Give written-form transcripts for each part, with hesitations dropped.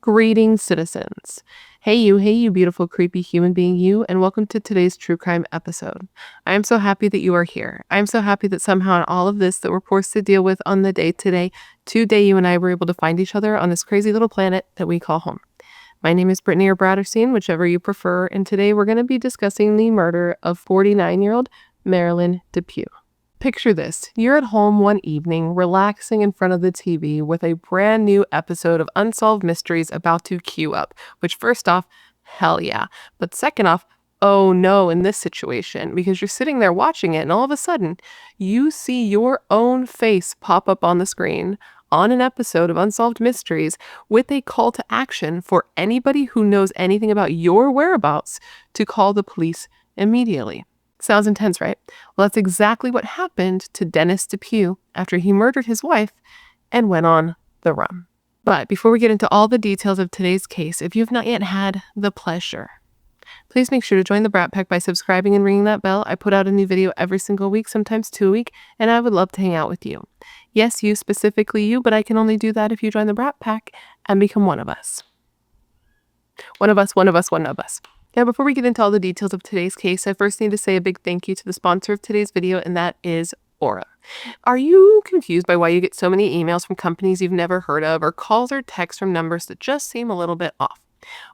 Greetings, citizens. Hey you beautiful, creepy human being you, and welcome to today's true crime episode. I am so happy that you are here. I am so happy that somehow in all of this that we're forced to deal with on the day today you and I were able to find each other on this crazy little planet that we call home. My name is Brittany or BRATTERSTEIN, whichever you prefer, and today we're going to be discussing the murder of 49-year-old Marilynn Depue. Picture this. You're at home one evening, relaxing in front of the TV with a brand new episode of Unsolved Mysteries about to queue up, which first off, hell yeah. But second off, oh no in this situation, because you're sitting there watching it and all of a sudden you see your own face pop up on the screen on an episode of Unsolved Mysteries with a call to action for anybody who knows anything about your whereabouts to call the police immediately. Sounds intense, right? Well, that's exactly what happened to Dennis Depue after he murdered his wife and went on the run. But before we get into all the details of today's case, if you've not yet had the pleasure, please make sure to join the Brat Pack by subscribing and ringing that bell. I put out a new video every single week, sometimes 2 a week, and I would love to hang out with you. Yes, you, specifically you, but I can only do that if you join the Brat Pack and become one of us. One of us. Now, before we get into all the details of today's case, I first need to say a big thank you to the sponsor of today's video, and that is Aura. Are you confused by why you get so many emails from companies you've never heard of, or calls or texts from numbers that just seem a little bit off?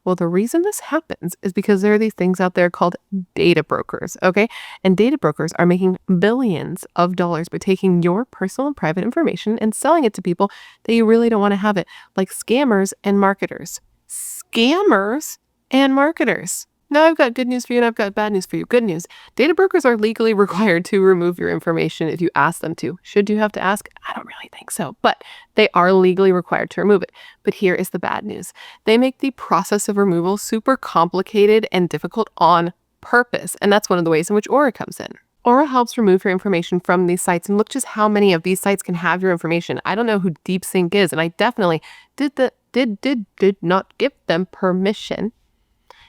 Well, the reason this happens is because there are these things out there called data brokers, okay? And data brokers are making billions of dollars by taking your personal and private information and selling it to people that you really don't want to have it, like scammers and marketers. Scammers and marketers. Now I've got good news for you and I've got bad news for you. Good news. Data brokers are legally required to remove your information if you ask them to. Should you have to ask? I don't really think so, but they are legally required to remove it. But here is the bad news. They make the process of removal super complicated and difficult on purpose. And that's one of the ways in which Aura comes in. Aura helps remove your information from these sites, and look just how many of these sites can have your information. I don't know who DeepSync is, and I definitely did not give them permission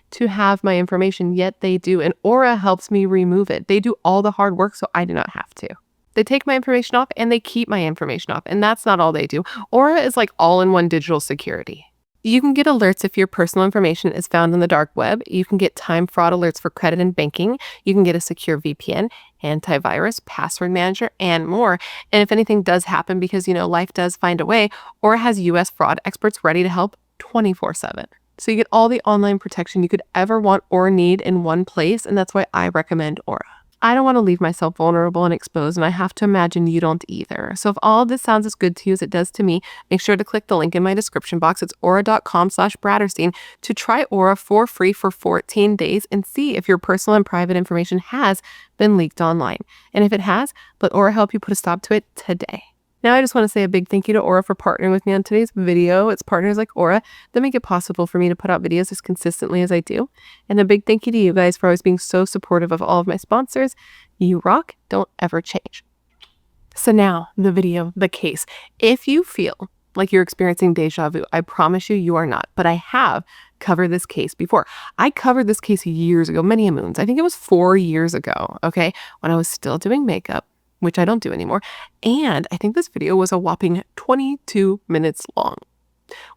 to have my information, yet they do, and Aura helps me remove it. They do all the hard work so I do not have to. They take my information off and they keep my information off, and that's not all they do. Aura is like all-in-one digital security. You can get alerts if your personal information is found on the dark web. You can get time fraud alerts for credit and banking. You can get a secure VPN, antivirus, password manager, and more. And if anything does happen, because life does find a way, Aura has US fraud experts ready to help 24/7. So you get all the online protection you could ever want or need in one place, and that's why I recommend Aura. I don't want to leave myself vulnerable and exposed, and I have to imagine you don't either. So if all of this sounds as good to you as it does to me, make sure to click the link in my description box. It's aura.com/BRATTERSTEIN to try Aura for free for 14 days and see if your personal and private information has been leaked online. And if it has, let Aura help you put a stop to it today. Now, I just want to say a big thank you to Aura for partnering with me on today's video. It's partners like Aura that make it possible for me to put out videos as consistently as I do. And a big thank you to you guys for always being so supportive of all of my sponsors. You rock. Don't ever change. So now, the video, the case. If you feel like you're experiencing deja vu, I promise you are not. But I have covered this case before. I covered this case years ago, many a moons. I think it was 4 years ago, okay, when I was still doing makeup, which I don't do anymore. And I think this video was a whopping 22 minutes long,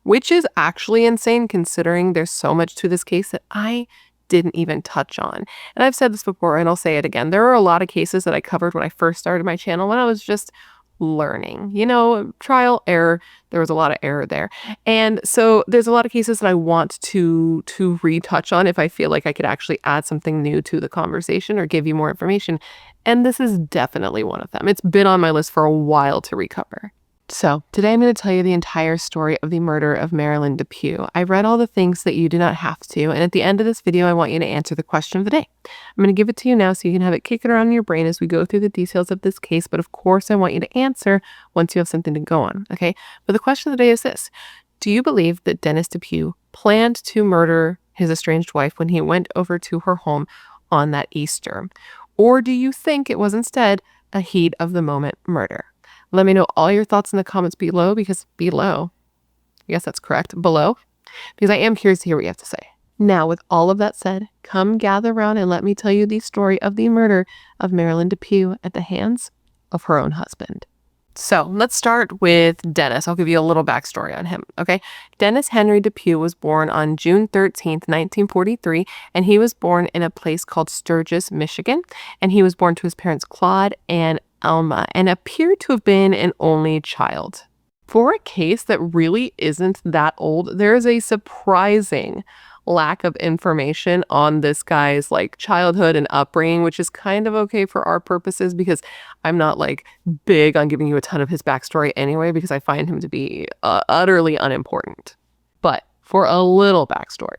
which is actually insane considering there's so much to this case that I didn't even touch on. And I've said this before and I'll say it again. There are a lot of cases that I covered when I first started my channel when I was just learning, trial, error. There was a lot of error there. And so there's a lot of cases that I want to retouch on if I feel like I could actually add something new to the conversation or give you more information. And this is definitely one of them. It's been on my list for a while to recover. So today I'm going to tell you the entire story of the murder of Marilynn Depue. I read all the things that you do not have to, and at the end of this video, I want you to answer the question of the day. I'm going to give it to you now so you can have it kicking around in your brain as we go through the details of this case, but of course I want you to answer once you have something to go on, okay? But the question of the day is this. Do you believe that Dennis Depue planned to murder his estranged wife when he went over to her home on that Easter? Or do you think it was instead a heat of the moment murder? Let me know all your thoughts in the comments below, because I guess that's correct, below, because I am curious to hear what you have to say. Now, with all of that said, come gather around and let me tell you the story of the murder of Marilynn Depue at the hands of her own husband. So let's start with Dennis. I'll give you a little backstory on him, okay? Dennis Henry Depue was born on June 13th, 1943, and he was born in a place called Sturgis, Michigan. And he was born to his parents Claude and Alma and appeared to have been an only child. For a case that really isn't that old, there is a surprising lack of information on this guy's childhood and upbringing, which is kind of okay for our purposes because I'm not big on giving you a ton of his backstory anyway because I find him to be utterly unimportant. But for a little backstory,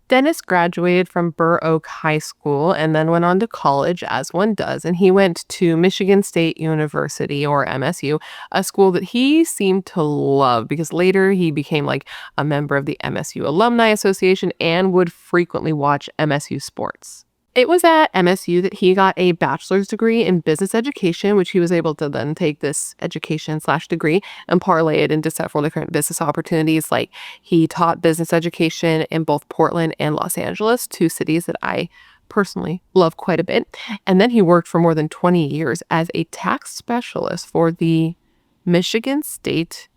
Dennis graduated from Burr Oak High School and then went on to college, as one does, and he went to Michigan State University, or MSU, a school that he seemed to love because later he became a member of the MSU Alumni Association and would frequently watch MSU sports. It was at MSU that he got a bachelor's degree in business education, which he was able to then take this education/degree and parlay it into several different business opportunities. He taught business education in both Portland and Los Angeles, two cities that I personally love quite a bit. And then he worked for more than 20 years as a tax specialist for the Michigan State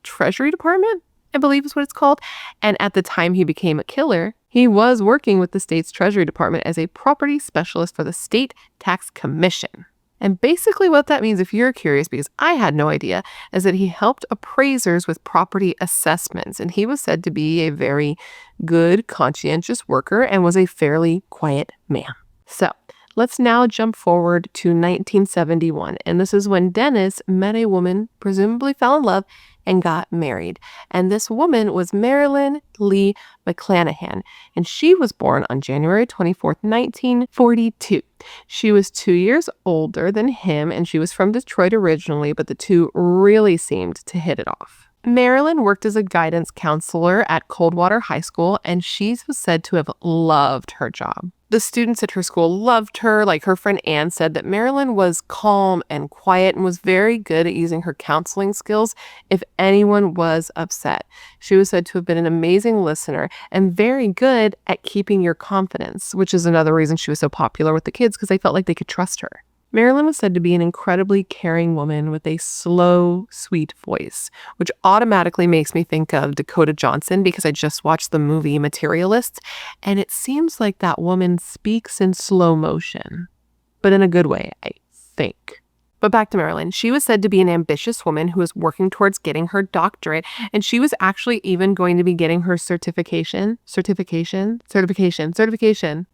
Treasury Department, I believe is what it's called. And at the time he became a killer, he was working with the state's Treasury Department as a property specialist for the State Tax Commission. And basically what that means, if you're curious, because I had no idea, is that he helped appraisers with property assessments. And he was said to be a very good, conscientious worker and was a fairly quiet man. So let's now jump forward to 1971. And this is when Dennis met a woman, presumably fell in love, and got married. And this woman was Marilynn Lee McClenahen, and she was born on January 24th, 1942. She was 2 years older than him, and she was from Detroit originally, but the two really seemed to hit it off. Marilynn worked as a guidance counselor at Coldwater High School, and she was said to have loved her job. The students at her school loved her. Her friend Anne said that Marilynn was calm and quiet and was very good at using her counseling skills if anyone was upset. She was said to have been an amazing listener and very good at keeping your confidence, which is another reason she was so popular with the kids because they felt like they could trust her. Marilynn was said to be an incredibly caring woman with a slow, sweet voice, which automatically makes me think of Dakota Johnson because I just watched the movie Materialist, and it seems like that woman speaks in slow motion, but in a good way, I think. But back to Marilynn. She was said to be an ambitious woman who was working towards getting her doctorate, and she was actually even going to be getting her certification to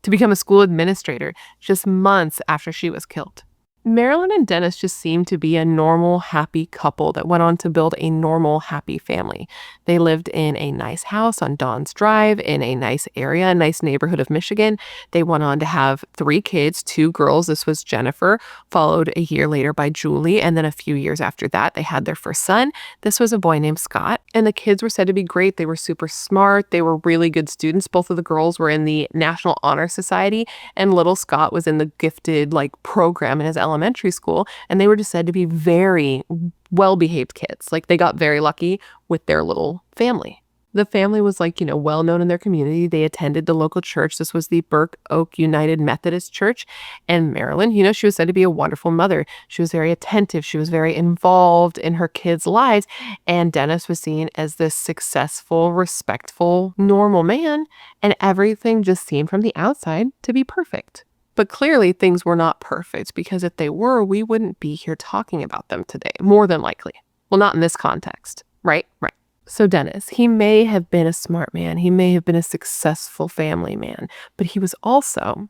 become a school administrator just months after she was killed. Marilynn and Dennis just seemed to be a normal, happy couple that went on to build a normal, happy family. They lived in a nice house on Don's Drive in a nice area, a nice neighborhood of Michigan. They went on to have 3 kids, 2 girls. This was Jennifer, followed a year later by Julie, and then a few years after that, they had their first son. This was a boy named Scott, and the kids were said to be great. They were super smart. They were really good students. Both of the girls were in the National Honor Society, and little Scott was in the gifted program in his elementary school, and they were just said to be very well-behaved kids. They got very lucky with their little family. The family was well known in their community. They attended the local church. This was the Burr Oak United Methodist Church. And Marilynn, she was said to be a wonderful mother. She was very attentive. She was very involved in her kids' lives. And Dennis was seen as this successful, respectful, normal man. And everything just seemed from the outside to be perfect. But clearly things were not perfect because if they were, we wouldn't be here talking about them today, more than likely. Well, not in this context, right? Right. So Dennis, he may have been a smart man. He may have been a successful family man, but he was also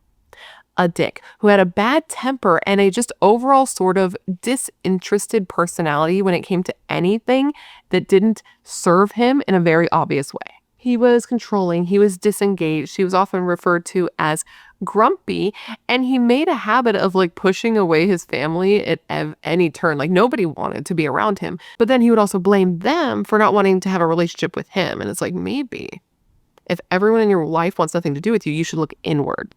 a dick who had a bad temper and a just overall sort of disinterested personality when it came to anything that didn't serve him in a very obvious way. He was controlling, he was disengaged, he was often referred to as grumpy, and he made a habit of pushing away his family at any turn. Nobody wanted to be around him, but then he would also blame them for not wanting to have a relationship with him. And it's maybe if everyone in your life wants nothing to do with you, you should look inward.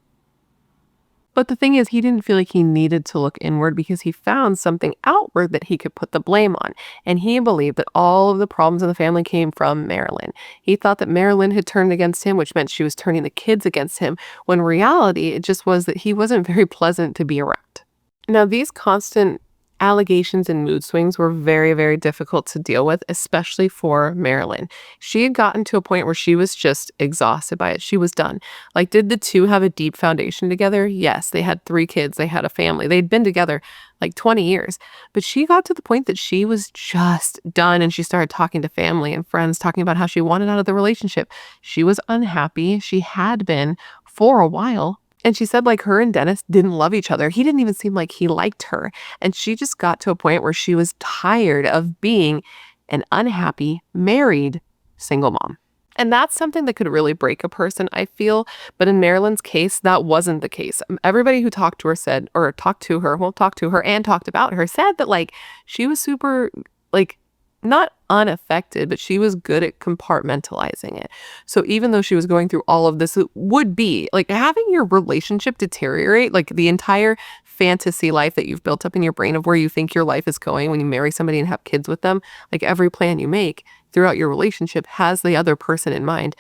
But the thing is, he didn't feel like he needed to look inward because he found something outward that he could put the blame on. And he believed that all of the problems in the family came from Marilynn. He thought that Marilynn had turned against him, which meant she was turning the kids against him, when in reality, it just was that he wasn't very pleasant to be around. Now, these constant allegations and mood swings were very, very difficult to deal with, especially for Marilynn. She had gotten to a point where she was just exhausted by it. She was done. Like, did the two have a deep foundation together? Yes, they had 3 kids. They had a family. They'd been together like 20 years. But she got to the point that she was just done, and she started talking to family and friends, talking about how she wanted out of the relationship. She was unhappy. She had been for a while. And she said, like, her and Dennis didn't love each other. He didn't even seem like he liked her. And she just got to a point where she was tired of being an unhappy, married, single mom. And that's something that could really break a person, I feel. But in Marilynn's case, that wasn't the case. Everybody who talked to her said, or talked to her and talked about her, said that, like, she was super, like, not unaffected, but she was good at compartmentalizing it. So even though she was going through all of this, it would be like having your relationship deteriorate, like the entire fantasy life that you've built up in your brain of where you think your life is going when you marry somebody and have kids with them. Like, every plan you make throughout your relationship has the other person in mind.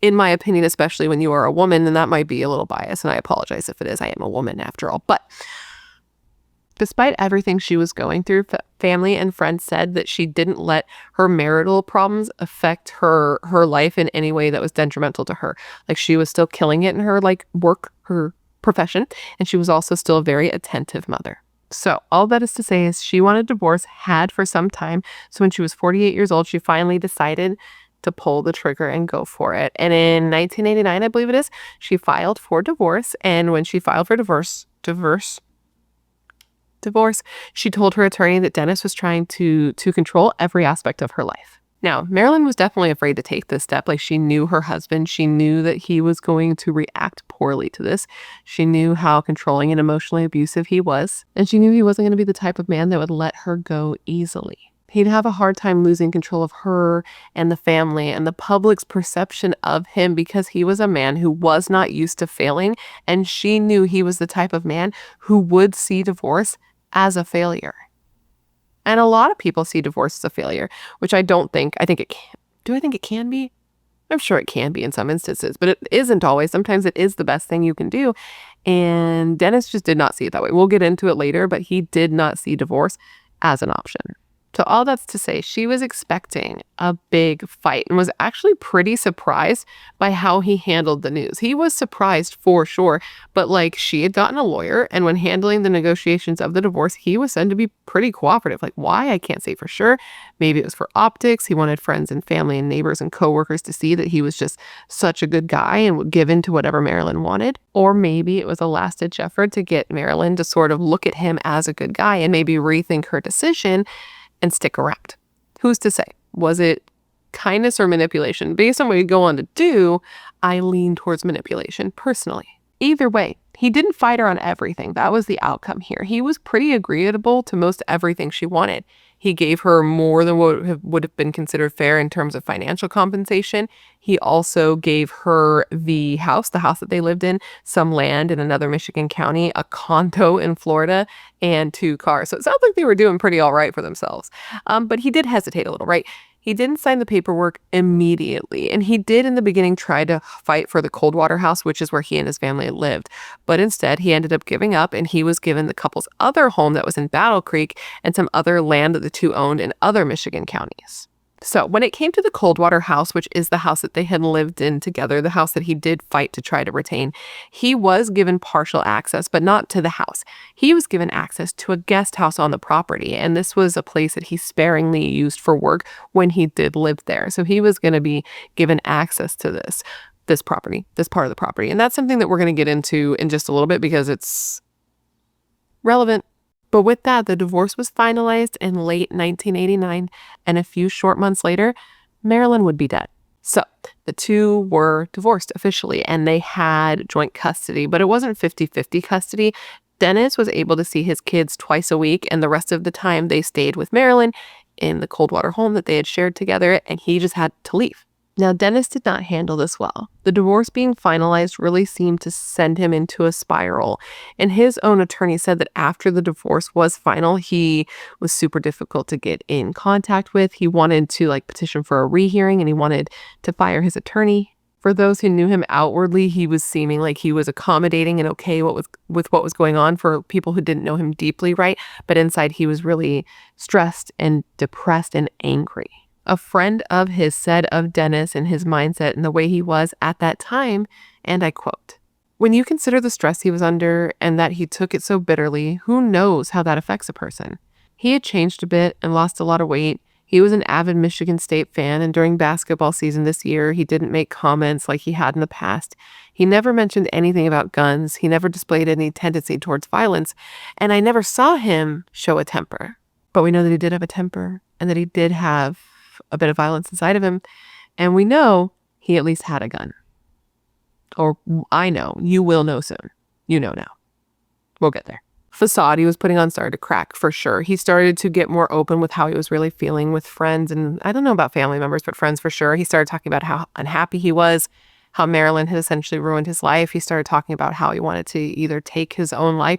In my opinion, especially when you are a woman, and that might be a little biased, and I apologize if it is. I am a woman after all. But despite everything she was going through, family and friends said that she didn't let her marital problems affect her life in any way that was detrimental to her. Like, she was still killing it in her, like, work, her profession, and she was also still a very attentive mother. So all that is to say is she wanted divorce, had for some time. So when she was 48 years old, she finally decided to pull the trigger and go for it. And in 1989, I believe it is, she filed for divorce. And when she filed for divorce, she told her attorney that Dennis was trying to control every aspect of her life. Now, Marilynn was definitely afraid to take this step. Like, she knew her husband. She knew that he was going to react poorly to this. She knew how controlling and emotionally abusive he was. And she knew he wasn't going to be the type of man that would let her go easily. He'd have a hard time losing control of her and the family and the public's perception of him because he was a man who was not used to failing. And she knew he was the type of man who would see divorce as a failure. And a lot of people see divorce as a failure, which I don't think. I think it can. Do I think it can be? I'm sure it can be in some instances, but it isn't always. Sometimes it is the best thing you can do. And Dennis just did not see it that way. We'll get into it later, but he did not see divorce as an option. So all that's to say, she was expecting a big fight and was actually pretty surprised by how he handled the news. He was surprised for sure, but like, she had gotten a lawyer, and when handling the negotiations of the divorce, he was said to be pretty cooperative. Like, why? I can't say for sure. Maybe it was for optics. He wanted friends and family and neighbors and coworkers to see that he was just such a good guy and would give in to whatever Marilynn wanted. Or maybe it was a last-ditch effort to get Marilynn to sort of look at him as a good guy and maybe rethink her decision and stick around. Who's to say? Was it kindness or manipulation? Based on what you go on to do, I lean towards manipulation personally. Either way, he didn't fight her on everything. That was the outcome here. He was pretty agreeable to most everything she wanted. He gave her more than what would have been considered fair in terms of financial compensation. He also gave her the house that they lived in, some land in another Michigan county, a condo in Florida, and 2 cars. So it sounds like they were doing pretty all right for themselves. But he did hesitate a little, right? He didn't sign the paperwork immediately, and he did in the beginning try to fight for the Coldwater house, which is where he and his family lived. But instead, he ended up giving up, and he was given the couple's other home that was in Battle Creek and some other land that the two owned in other Michigan counties. So when it came to the Coldwater house, which is the house that they had lived in together, the house that he did fight to try to retain, he was given partial access, but not to the house. He was given access to a guest house on the property, and this was a place that he sparingly used for work when he did live there. So he was going to be given access to this property, this part of the property. And that's something that we're going to get into in just a little bit because it's relevant. But with that, the divorce was finalized in late 1989, and a few short months later, Marilynn would be dead. So the two were divorced officially, and they had joint custody, but it wasn't 50-50 custody. Dennis was able to see his kids twice a week, and the rest of the time they stayed with Marilynn in the Coldwater home that they had shared together, and he just had to leave. Now, Dennis did not handle this well. The divorce being finalized really seemed to send him into a spiral. And his own attorney said that after the divorce was final, he was super difficult to get in contact with. He wanted to petition for a rehearing, and he wanted to fire his attorney For those who knew him outwardly, he was seeming like he was accommodating and okay with what was going on for people who didn't know him deeply, right? But inside he was really stressed and depressed and angry. A friend of his said of Dennis and his mindset and the way he was at that time, and I quote, "When you consider the stress he was under and that he took it so bitterly, who knows how that affects a person? He had changed a bit and lost a lot of weight. He was an avid Michigan State fan, and during basketball season this year, he didn't make comments like he had in the past. He never mentioned anything about guns. He never displayed any tendency towards violence, and I never saw him show a temper." But we know that he did have a temper and that he did have a bit of violence inside of him, and we know he at least had a gun. Or I know. You will know soon. You know now. We'll get there. Facade he was putting on started to crack for sure. He started to get more open with how he was really feeling with friends, and I don't know about family members, but friends for sure. He started talking about how unhappy he was, how Marilynn had essentially ruined his life. He started talking about how he wanted to either take his own life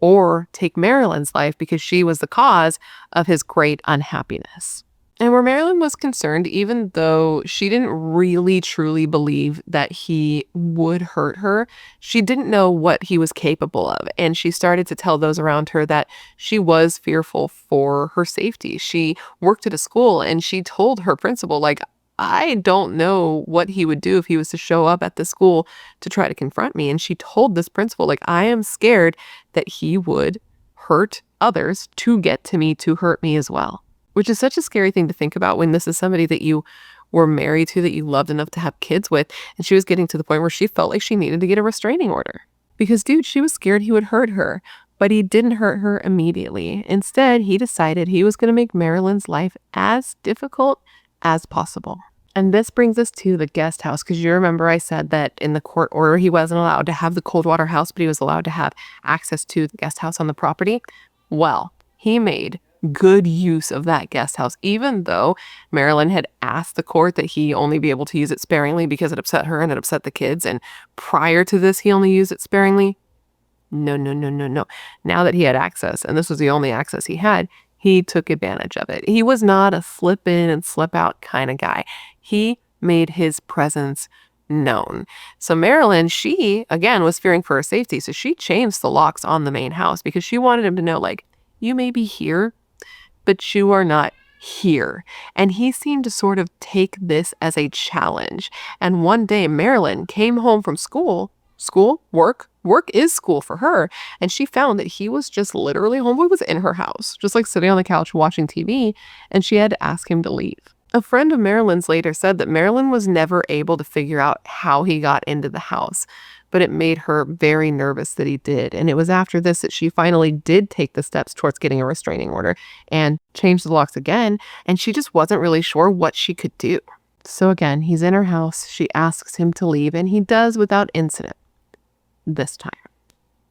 or take Marilynn's life because she was the cause of his great unhappiness. And where Marilynn was concerned, even though she didn't really truly believe that he would hurt her, she didn't know what he was capable of. And she started to tell those around her that she was fearful for her safety. She worked at a school and she told her principal, like, I don't know what he would do if he was to show up at the school to try to confront me. And she told this principal, like, I am scared that he would hurt others to get to me, to hurt me as well. Which is such a scary thing to think about when this is somebody that you were married to, that you loved enough to have kids with, and she was getting to the point where she felt like she needed to get a restraining order. Because, dude, she was scared he would hurt her, but he didn't hurt her immediately. Instead, he decided he was going to make Marilynn's life as difficult as possible. And this brings us to the guest house, because you remember I said that in the court order, he wasn't allowed to have the Coldwater house, but he was allowed to have access to the guest house on the property. Well, he made good use of that guest house, even though Marilynn had asked the court that he only be able to use it sparingly because it upset her and it upset the kids. And prior to this, he only used it sparingly. No. Now that he had access, and this was the only access he had, he took advantage of it. He was not a slip in and slip out kind of guy. He made his presence known. So Marilynn, she, again, was fearing for her safety. So she changed the locks on the main house because she wanted him to know, like, you may be here, but you are not here. And he seemed to sort of take this as a challenge. And one day Marilynn came home from work is school for her. And she found that he was just literally, homeboy was in her house, just like sitting on the couch watching TV. And she had to ask him to leave. A friend of Marilynn's later said that Marilynn was never able to figure out how he got into the house, but it made her very nervous that he did. And it was after this that she finally did take the steps towards getting a restraining order and change the locks again. And she just wasn't really sure what she could do. So again, he's in her house. She asks him to leave, and he does without incident this time.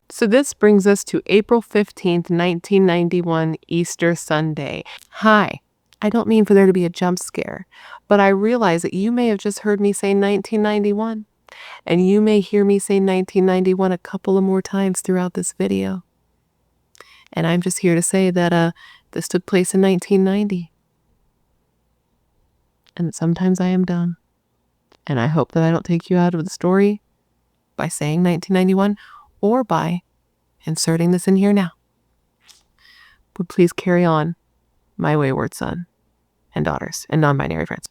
So this brings us to April 15th, 1991, Easter Sunday. Hi. I don't mean for there to be a jump scare, but I realize that you may have just heard me say 1991, and you may hear me say 1991 a couple of more times throughout this video. And I'm just here to say that this took place in 1990. And sometimes I am done. And I hope that I don't take you out of the story by saying 1991 or by inserting this in here now. But please carry on, my wayward son and daughters and non-binary friends.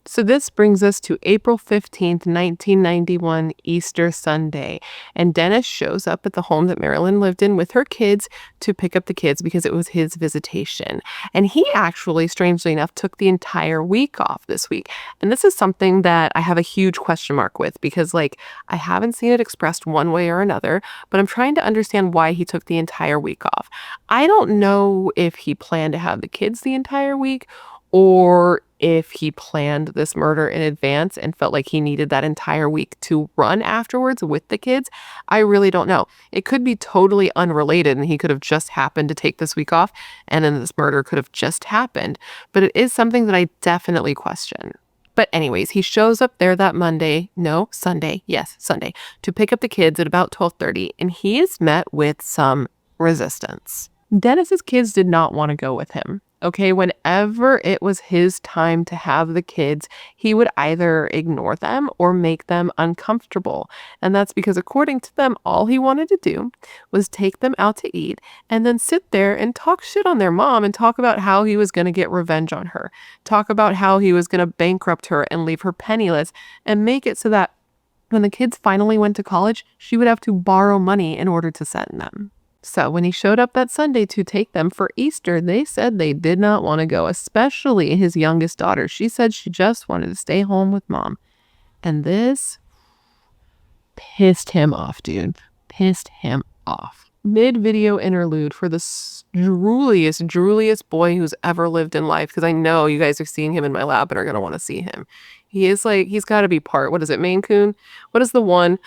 So this brings us to April 15th, 1991, Easter Sunday. And Dennis shows up at the home that Marilynn lived in with her kids to pick up the kids because it was his visitation. And he actually, strangely enough, took the entire week off this week. And this is something that I have a huge question mark with because, like, I haven't seen it expressed one way or another, but I'm trying to understand why he took the entire week off. I don't know if he planned to have the kids the entire week or if he planned this murder in advance and felt like he needed that entire week to run afterwards with the kids. I really don't know. It could be totally unrelated and he could have just happened to take this week off and then this murder could have just happened. But it is something that I definitely question. But anyways, he shows up there that Sunday, to pick up the kids at about 12:30, and he is met with some resistance. Dennis's kids did not want to go with him. Okay, whenever it was his time to have the kids, he would either ignore them or make them uncomfortable. And that's because, according to them, all he wanted to do was take them out to eat and then sit there and talk shit on their mom and talk about how he was going to get revenge on her, talk about how he was going to bankrupt her and leave her penniless and make it so that when the kids finally went to college, she would have to borrow money in order to send them. So when he showed up that Sunday to take them for Easter, they said they did not want to go, especially his youngest daughter. She said she just wanted to stay home with mom. And this pissed him off, dude. Pissed him off. Mid-video interlude for the drooliest boy who's ever lived in life, because I know you guys are seeing him in my lap and are going to want to see him. He is like, he's got to be part, what is it, Maine Coon? What is the one?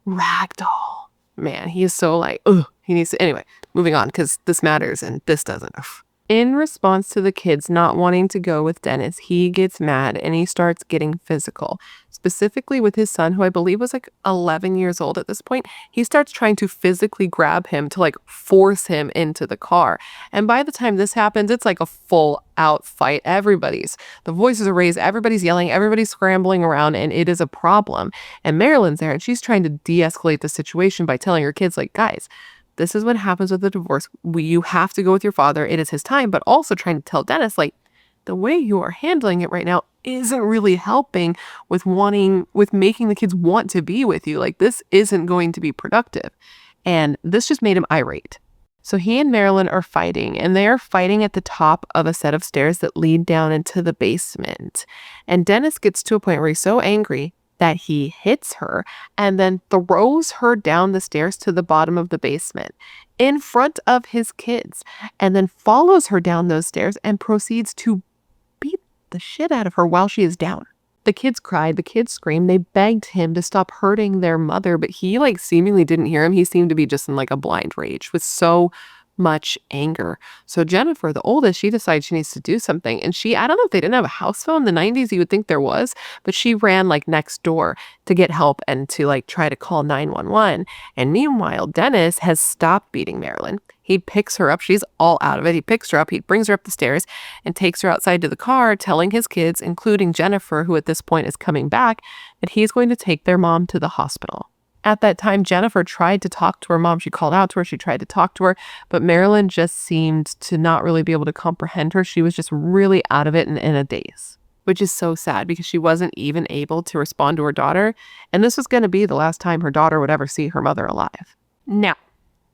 Ragdoll. Man, he is so like, ugh, he needs to, anyway, moving on, because this matters and this doesn't. Ugh. In response to the kids not wanting to go with Dennis, he gets mad and he starts getting physical, specifically with his son, who I believe was like 11 years old at this point. He starts trying to physically grab him to like force him into the car. And by the time this happens, it's like a full out fight. The voices are raised, everybody's yelling, everybody's scrambling around, and it is a problem. And Marilyn's there and she's trying to de-escalate the situation by telling her kids, like, guys, this is what happens with a divorce. You have to go with your father. It is his time. But also trying to tell Dennis, like, the way you are handling it right now isn't really helping with making the kids want to be with you. Like, this isn't going to be productive. And this just made him irate. So he and Marilynn are fighting, and they are fighting at the top of a set of stairs that lead down into the basement. And Dennis gets to a point where he's so angry that he hits her and then throws her down the stairs to the bottom of the basement in front of his kids, and then follows her down those stairs and proceeds to beat the shit out of her while she is down. The kids cried, the kids screamed, they begged him to stop hurting their mother, but he like seemingly didn't hear him. He seemed to be just in like a blind rage with so much anger. So Jennifer, the oldest, she decides she needs to do something. And I don't know if they didn't have a house phone in the 90s, you would think there was, but she ran like next door to get help and to like try to call 911. And meanwhile, Dennis has stopped beating Marilynn. He picks her up. She's all out of it. He picks her up. He brings her up the stairs and takes her outside to the car, telling his kids, including Jennifer, who at this point is coming back, that he's going to take their mom to the hospital. At that time, Jennifer tried to talk to her mom. She called out to her. She tried to talk to her, but Marilynn just seemed to not really be able to comprehend her. She was just really out of it and in a daze, which is so sad because she wasn't even able to respond to her daughter. And this was going to be the last time her daughter would ever see her mother alive. Now,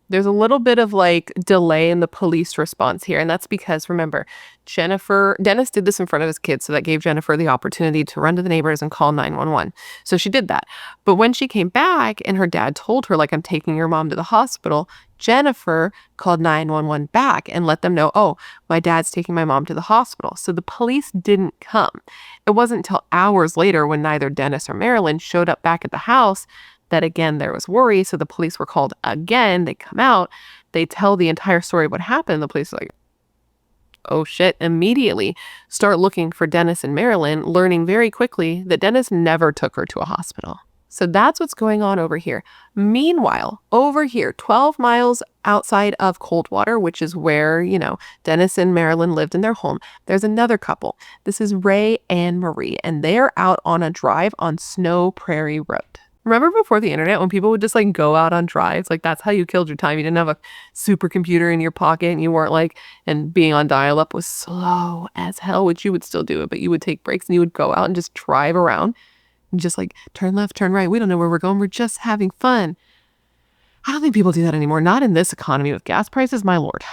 there's a little bit of like delay in the police response here. And that's because, remember, Dennis did this in front of his kids. So that gave Jennifer the opportunity to run to the neighbors and call 911. So she did that. But when she came back and her dad told her, like, I'm taking your mom to the hospital, Jennifer called 911 back and let them know, oh, my dad's taking my mom to the hospital. So the police didn't come. It wasn't until hours later when neither Dennis or Marilynn showed up back at the house that again, there was worry. So the police were called again. They come out, they tell the entire story of what happened. The police are like, oh shit, immediately start looking for Dennis and Marilynn, learning very quickly that Dennis never took her to a hospital. So that's what's going on over here. Meanwhile, over here, 12 miles outside of Coldwater, which is where, Dennis and Marilynn lived in their home, there's another couple. This is Ray and Marie, and they're out on a drive on Snow Prairie Road. Remember before the internet when people would just like go out on drives? Like that's how you killed your time. You didn't have a supercomputer in your pocket and you weren't like, and being on dial-up was slow as hell, which you would still do it, but you would take breaks and you would go out and just drive around and just like turn left, turn right. We don't know where we're going. We're just having fun. I don't think people do that anymore. Not in this economy with gas prices, my lord.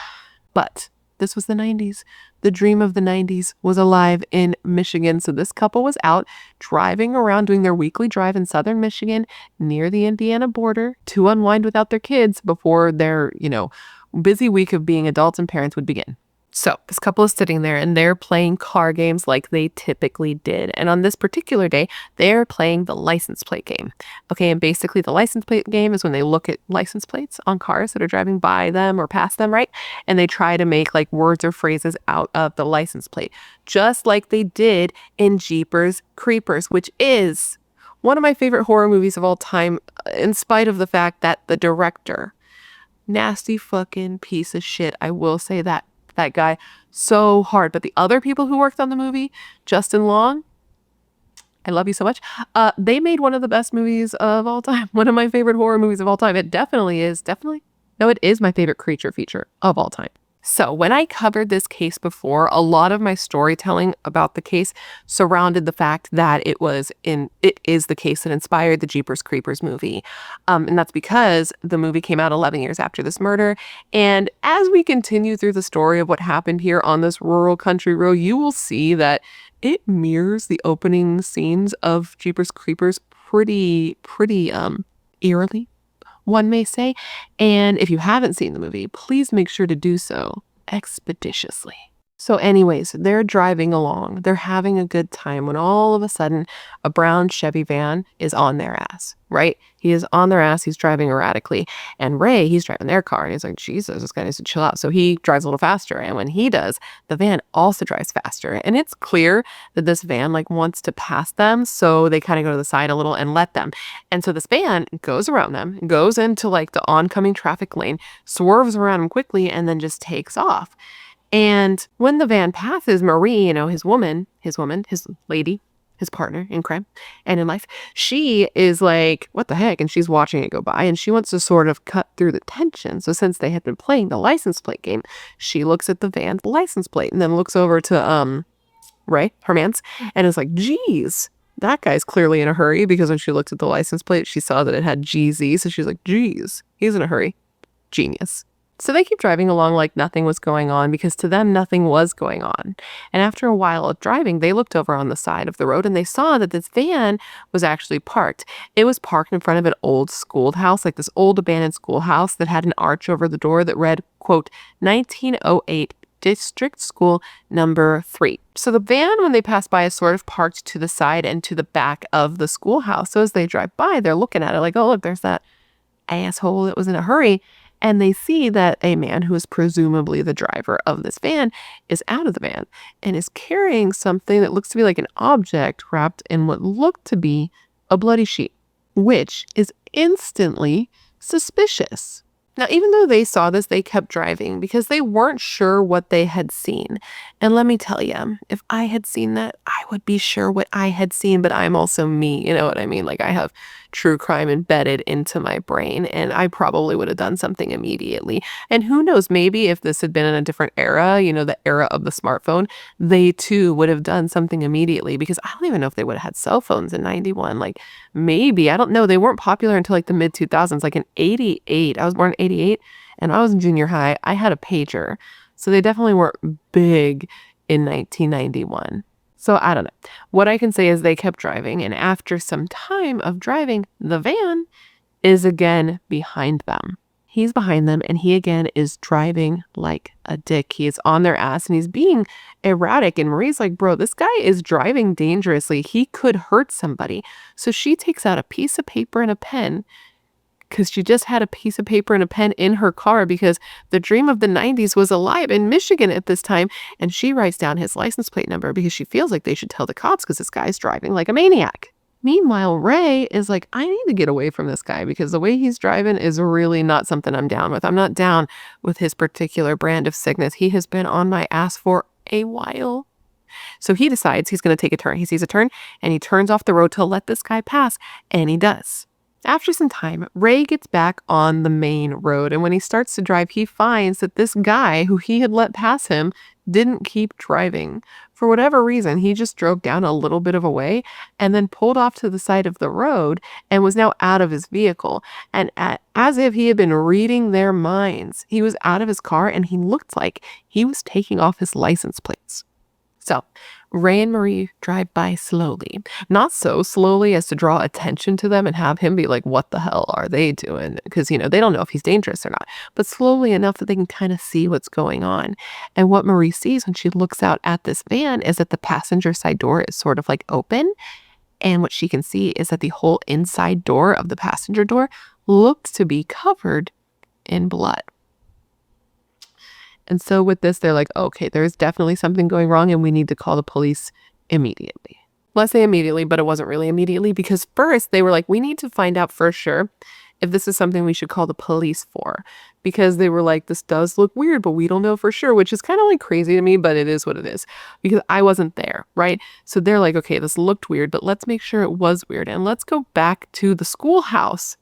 But this was the 90s. The dream of the 90s was alive in Michigan. So this couple was out driving around doing their weekly drive in southern Michigan near the Indiana border to unwind without their kids before their, busy week of being adults and parents would begin. So this couple is sitting there and they're playing car games like they typically did. And on this particular day, they're playing the license plate game. Okay, and basically the license plate game is when they look at license plates on cars that are driving by them or past them, right? And they try to make like words or phrases out of the license plate, just like they did in Jeepers Creepers, which is one of my favorite horror movies of all time, in spite of the fact that the director, nasty fucking piece of shit, I will say that, that guy so hard. But the other people who worked on the movie, Justin Long, I love you so much. They made one of the best movies of all time. One of my favorite horror movies of all time. It definitely is. No, it is my favorite creature feature of all time. So when I covered this case before, a lot of my storytelling about the case surrounded the fact that it is the case that inspired the Jeepers Creepers movie. And that's because the movie came out 11 years after this murder. And as we continue through the story of what happened here on this rural country road, you will see that it mirrors the opening scenes of Jeepers Creepers pretty eerily, one may say. And if you haven't seen the movie, please make sure to do so expeditiously. So anyways, they're driving along. They're having a good time when all of a sudden a brown Chevy van is on their ass, right? He is on their ass. He's driving erratically. And Ray, he's driving their car. And he's like, Jesus, this guy needs to chill out. So he drives a little faster. And when he does, the van also drives faster. And it's clear that this van wants to pass them. So they kind of go to the side a little and let them. And so this van goes around them, goes into the oncoming traffic lane, swerves around them quickly, and then just takes off. And when the van passes, Marie, his lady, his partner in crime and in life, she is like, what the heck? And she's watching it go by, and she wants to sort of cut through the tension. So since they had been playing the license plate game, she looks at the van's license plate and then looks over to Ray, her man's, and is like, geez, that guy's clearly in a hurry, because when she looked at the license plate, she saw that it had GZ. So she's like, geez, he's in a hurry. Genius. So they keep driving along like nothing was going on, because to them, nothing was going on. And after a while of driving, they looked over on the side of the road and they saw that this van was actually parked. It was parked in front of an old schoolhouse, this old abandoned schoolhouse that had an arch over the door that read, quote, 1908 District School Number 3. So the van, when they pass by, is sort of parked to the side and to the back of the schoolhouse. So as they drive by, they're looking at it like, oh, look, there's that asshole that was in a hurry. And they see that a man who is presumably the driver of this van is out of the van and is carrying something that looks to be like an object wrapped in what looked to be a bloody sheet, which is instantly suspicious. Now, even though they saw this, they kept driving because they weren't sure what they had seen. And let me tell you, if I had seen that, I would be sure what I had seen, but I'm also me, you know what I mean? I have true crime embedded into my brain, and I probably would have done something immediately. And who knows, maybe if this had been in a different era, the era of the smartphone, they too would have done something immediately, because I don't even know if they would have had cell phones in 91. Maybe, I don't know. They weren't popular until the mid 2000s, in 88. I was born in 88 and I was in junior high. I had a pager. So they definitely weren't big in 1991. So I don't know. What I can say is they kept driving, and after some time of driving, the van is again behind them. He's behind them, and he again is driving like a dick. He is on their ass, and he's being erratic. And Marie's like, bro, this guy is driving dangerously. He could hurt somebody. So she takes out a piece of paper and a pen, because she just had a piece of paper and a pen in her car, because the dream of the 90s was alive in Michigan at this time. And she writes down his license plate number because she feels like they should tell the cops, because this guy's driving like a maniac. Meanwhile, Ray is like, I need to get away from this guy, because the way he's driving is really not something I'm down with. I'm not down with his particular brand of sickness. He has been on my ass for a while. So he decides he's going to take a turn. He sees a turn and he turns off the road to let this guy pass, and he does. After some time, Ray gets back on the main road, and when he starts to drive, he finds that this guy who he had let pass him didn't keep driving. For whatever reason, he just drove down a little bit of a way and then pulled off to the side of the road and was now out of his vehicle. And as if he had been reading their minds, he was out of his car and he looked like he was taking off his license plates. So Ray and Marie drive by slowly, not so slowly as to draw attention to them and have him be like, what the hell are they doing? Because, they don't know if he's dangerous or not, but slowly enough that they can kind of see what's going on. And what Marie sees when she looks out at this van is that the passenger side door is sort of open. And what she can see is that the whole inside door of the passenger door looked to be covered in blood. And so with this, they're like, okay, there's definitely something going wrong and we need to call the police immediately. Well, I say immediately, but it wasn't really immediately, because first they were like, we need to find out for sure if this is something we should call the police for, because they were like, this does look weird, but we don't know for sure, which is kind of like crazy to me, but it is what it is because I wasn't there, right? So they're like, okay, this looked weird, but let's make sure it was weird. And let's go back to the schoolhouse,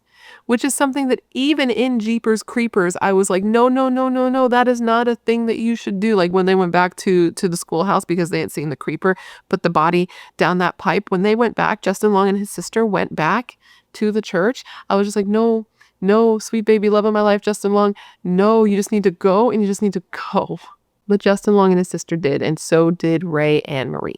which is something that even in Jeepers Creepers, I was like, no, no, no, no, no, that is not a thing that you should do. Like when they went back to the schoolhouse because they had seen the creeper put the body down that pipe. When they went back, Justin Long and his sister went back to the church. I was just like, no, no, sweet baby, love of my life, Justin Long. No, you just need to go and you just need to go. But Justin Long and his sister did, and so did Ray and Marie.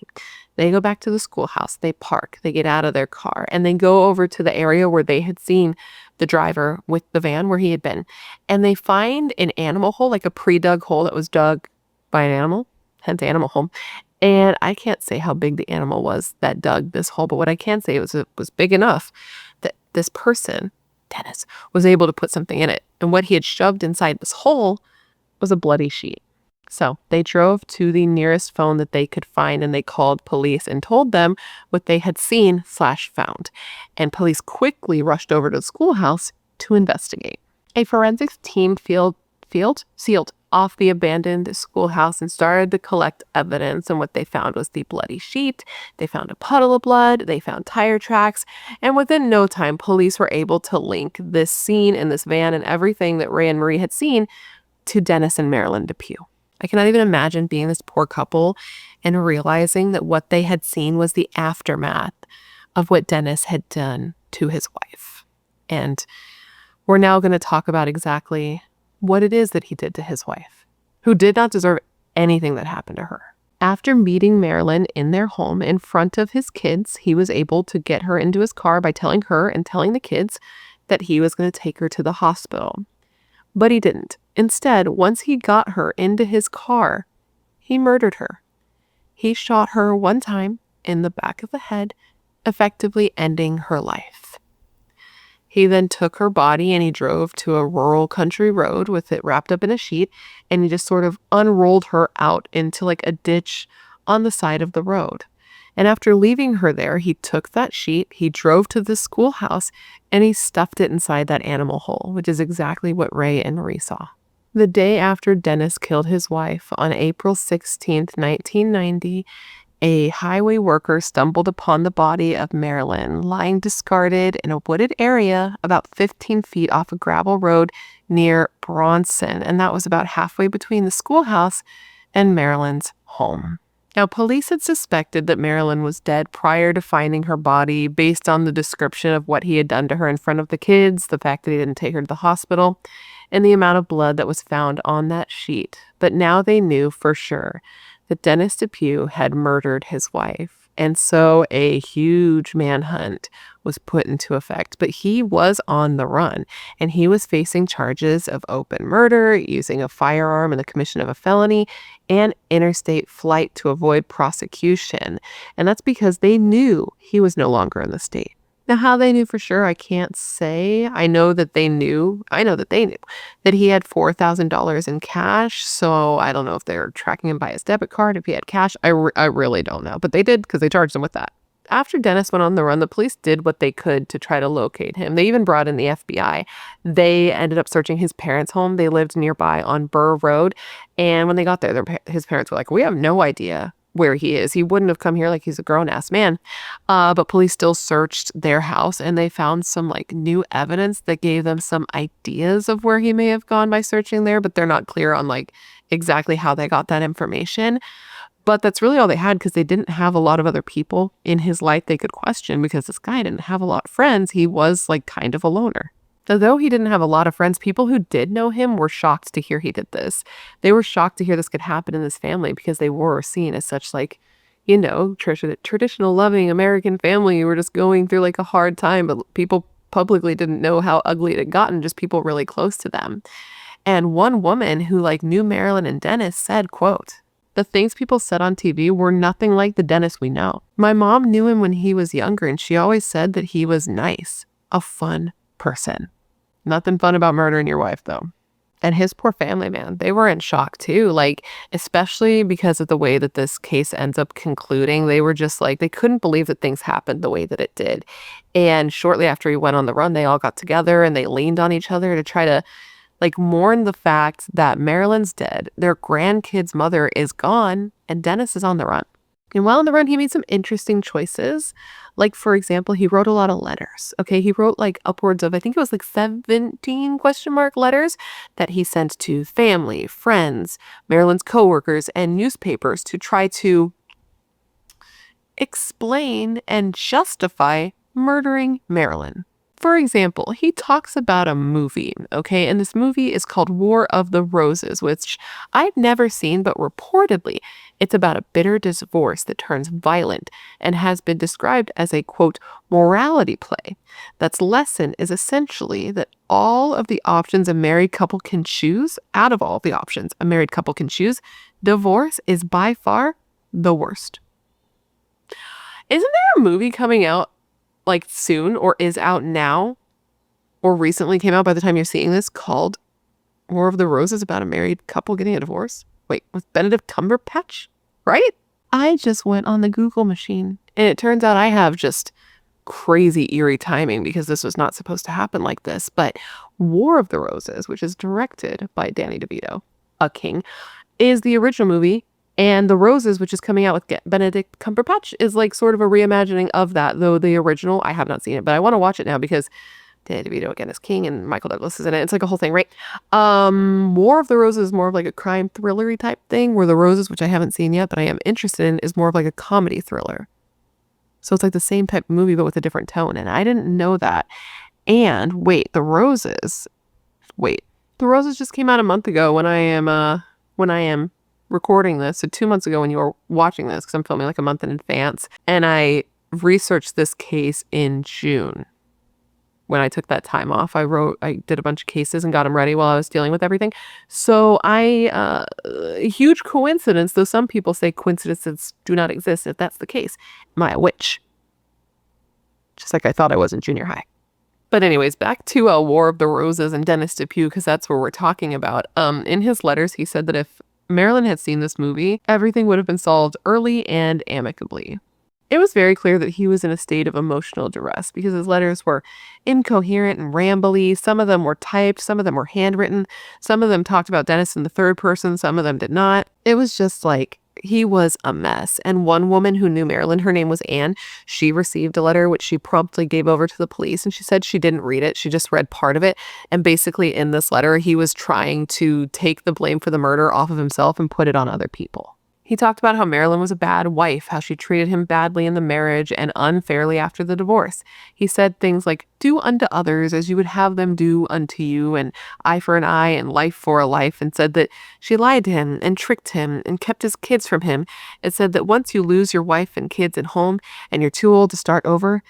They go back to the schoolhouse, they park, they get out of their car, and they go over to the area where they had seen the driver with the van where he had been. And they find an animal hole, like a pre-dug hole that was dug by an animal, hence animal hole. And I can't say how big the animal was that dug this hole, but what I can say it was big enough that this person, Dennis, was able to put something in it. And what he had shoved inside this hole was a bloody sheet. So they drove to the nearest phone that they could find and they called police and told them what they had seen/found. And police quickly rushed over to the schoolhouse to investigate. A forensics team sealed off the abandoned schoolhouse and started to collect evidence. And what they found was the bloody sheet. They found a puddle of blood. They found tire tracks. And within no time, police were able to link this scene in this van and everything that Ray and Marie had seen to Dennis and Marilynn Depue. I cannot even imagine being this poor couple and realizing that what they had seen was the aftermath of what Dennis had done to his wife. And we're now going to talk about exactly what it is that he did to his wife, who did not deserve anything that happened to her. After meeting Marilynn in their home in front of his kids, he was able to get her into his car by telling her and telling the kids that he was going to take her to the hospital. But he didn't. Instead, once he got her into his car, he murdered her. He shot her one time in the back of the head, effectively ending her life. He then took her body and he drove to a rural country road with it wrapped up in a sheet, and he just sort of unrolled her out into like a ditch on the side of the road. And after leaving her there, he took that sheet, he drove to the schoolhouse, and he stuffed it inside that animal hole, which is exactly what Ray and Marie saw. The day after Dennis killed his wife, on April 16th, 1990, a highway worker stumbled upon the body of Marilynn lying discarded in a wooded area about 15 feet off a gravel road near Bronson, and that was about halfway between the schoolhouse and Marilynn's home. Now, police had suspected that Marilynn was dead prior to finding her body based on the description of what he had done to her in front of the kids, the fact that he didn't take her to the hospital, and the amount of blood that was found on that sheet. But now they knew for sure that Dennis Depue had murdered his wife. And so a huge manhunt was put into effect. But he was on the run, and he was facing charges of open murder, using a firearm in the commission of a felony, and interstate flight to avoid prosecution. And that's because they knew he was no longer in the state. Now, how they knew for sure, I can't say. I know that they knew that he had $4,000 in cash. So I don't know if they're tracking him by his debit card, if he had cash. I really don't know. But they did, because they charged him with that. After Dennis went on the run, the police did what they could to try to locate him. They even brought in the FBI. They ended up searching his parents' home. They lived nearby on Burr Road. And when they got there, his parents were like, we have no idea where he is. He wouldn't have come here, like he's a grown-ass man. But police still searched their house, and they found some like new evidence that gave them some ideas of where he may have gone by searching there, but they're not clear on like exactly how they got that information. But that's really all they had, because they didn't have a lot of other people in his life they could question, because this guy didn't have a lot of friends. He was like kind of a loner. Although he didn't have a lot of friends, people who did know him were shocked to hear he did this. They were shocked to hear this could happen in this family, because they were seen as such like, you know, traditional loving American family who were just going through like a hard time, but people publicly didn't know how ugly it had gotten, just people really close to them. And one woman who like knew Marilynn and Dennis said, quote, "The things people said on TV were nothing like the Dennis we know. My mom knew him when he was younger, and she always said that he was nice, a fun person." Nothing fun about murdering your wife, though. And his poor family, man, they were in shock too. Like, especially because of the way that this case ends up concluding. They were just like, they couldn't believe that things happened the way that it did. And shortly after he went on the run, they all got together and they leaned on each other to try to like mourn the fact that Marilyn's dead, their grandkid's mother is gone, and Dennis is on the run. And while on the run, he made some interesting choices. Like, for example, he wrote a lot of letters. Okay, he wrote like upwards of, I think it was like 17 question mark letters that he sent to family, friends, Marilyn's coworkers, and newspapers to try to explain and justify murdering Marilynn. For example, he talks about a movie, okay? And this movie is called War of the Roses, which I've never seen, but reportedly it's about a bitter divorce that turns violent and has been described as a, quote, morality play. That's lesson is essentially that all of the options a married couple can choose, out of all the options a married couple can choose, divorce is by far the worst. Isn't there a movie coming out like soon or is out now or recently came out by the time you're seeing this called War of the Roses about a married couple getting a divorce? Wait, with Benedict Cumberbatch, right? I just went on the Google machine and it turns out I have just crazy eerie timing because this was not supposed to happen like this. But War of the Roses, which is directed by Danny DeVito, a king, is the original movie. And The Roses, which is coming out with Benedict Cumberbatch, is like sort of a reimagining of that, though the original, I have not seen it, but I want to watch it now because Danny DeVito again is king and Michael Douglas is in it. It's like a whole thing, right? War of the Roses is more of like a crime thrillery type thing, where The Roses, which I haven't seen yet, but I am interested in, is more of like a comedy thriller. So it's like the same type of movie, but with a different tone. And I didn't know that. And The Roses just came out a month ago when I am recording this. So 2 months ago when you were watching this, because I'm filming like a month in advance. And I researched this case in June. When I took that time off, I did a bunch of cases and got them ready while I was dealing with everything. So huge coincidence, though some people say coincidences do not exist. If that's the case, am I a witch? Just like I thought I was in junior high. But anyways, back to War of the Roses and Dennis Depue, because that's what we're talking about. In his letters, he said that if Marilynn had seen this movie, everything would have been solved early and amicably. It was very clear that he was in a state of emotional duress because his letters were incoherent and rambly. Some of them were typed, some of them were handwritten, some of them talked about Dennis in the third person, some of them did not. It was just like, he was a mess. And one woman who knew Marilynn, her name was Anne, she received a letter which she promptly gave over to the police, and she said she didn't read it. She just read part of it. And basically in this letter, he was trying to take the blame for the murder off of himself and put it on other people. He talked about how Marilynn was a bad wife, how she treated him badly in the marriage and unfairly after the divorce. He said things like, do unto others as you would have them do unto you, and eye for an eye and life for a life, and said that she lied to him and tricked him and kept his kids from him. It said that once you lose your wife and kids at home and you're too old to start over,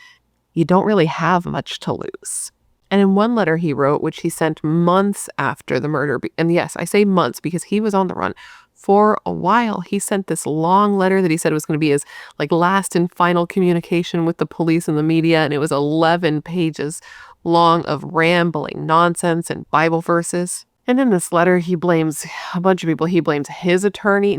you don't really have much to lose. And in one letter he wrote, which he sent months after the murder, and yes, I say months because he was on the run for a while, he sent this long letter that he said was going to be his like last and final communication with the police and the media, and it was 11 pages long of rambling nonsense and Bible verses. And in this letter, he blames a bunch of people. He blames his attorney,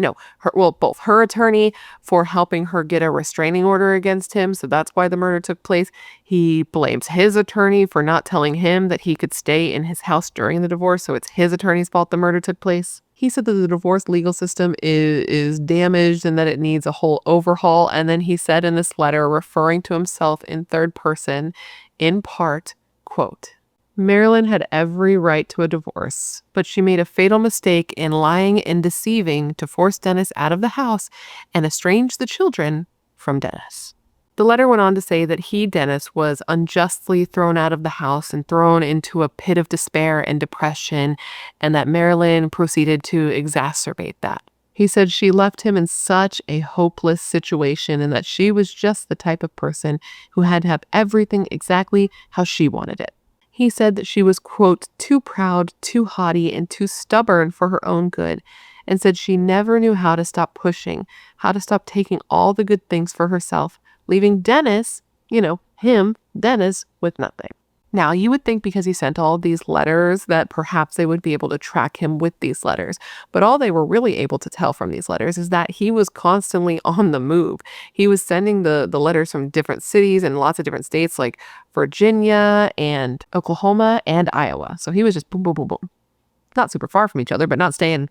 both her attorney for helping her get a restraining order against him. So that's why the murder took place. He blames his attorney for not telling him that he could stay in his house during the divorce. So it's his attorney's fault the murder took place. He said that the divorce legal system is damaged and that it needs a whole overhaul. And then he said in this letter, referring to himself in third person, in part, quote, Marilynn had every right to a divorce, but she made a fatal mistake in lying and deceiving to force Dennis out of the house and estrange the children from Dennis. The letter went on to say that he, Dennis, was unjustly thrown out of the house and thrown into a pit of despair and depression, and that Marilynn proceeded to exacerbate that. He said she left him in such a hopeless situation and that she was just the type of person who had to have everything exactly how she wanted it. He said that she was, quote, too proud, too haughty, and too stubborn for her own good, and said she never knew how to stop pushing, how to stop taking all the good things for herself, leaving Dennis, Dennis, with nothing. Now, you would think because he sent all of these letters that perhaps they would be able to track him with these letters. But all they were really able to tell from these letters is that he was constantly on the move. He was sending the letters from different cities and lots of different states like Virginia and Oklahoma and Iowa. So he was just boom, boom, boom, boom. Not super far from each other, but not staying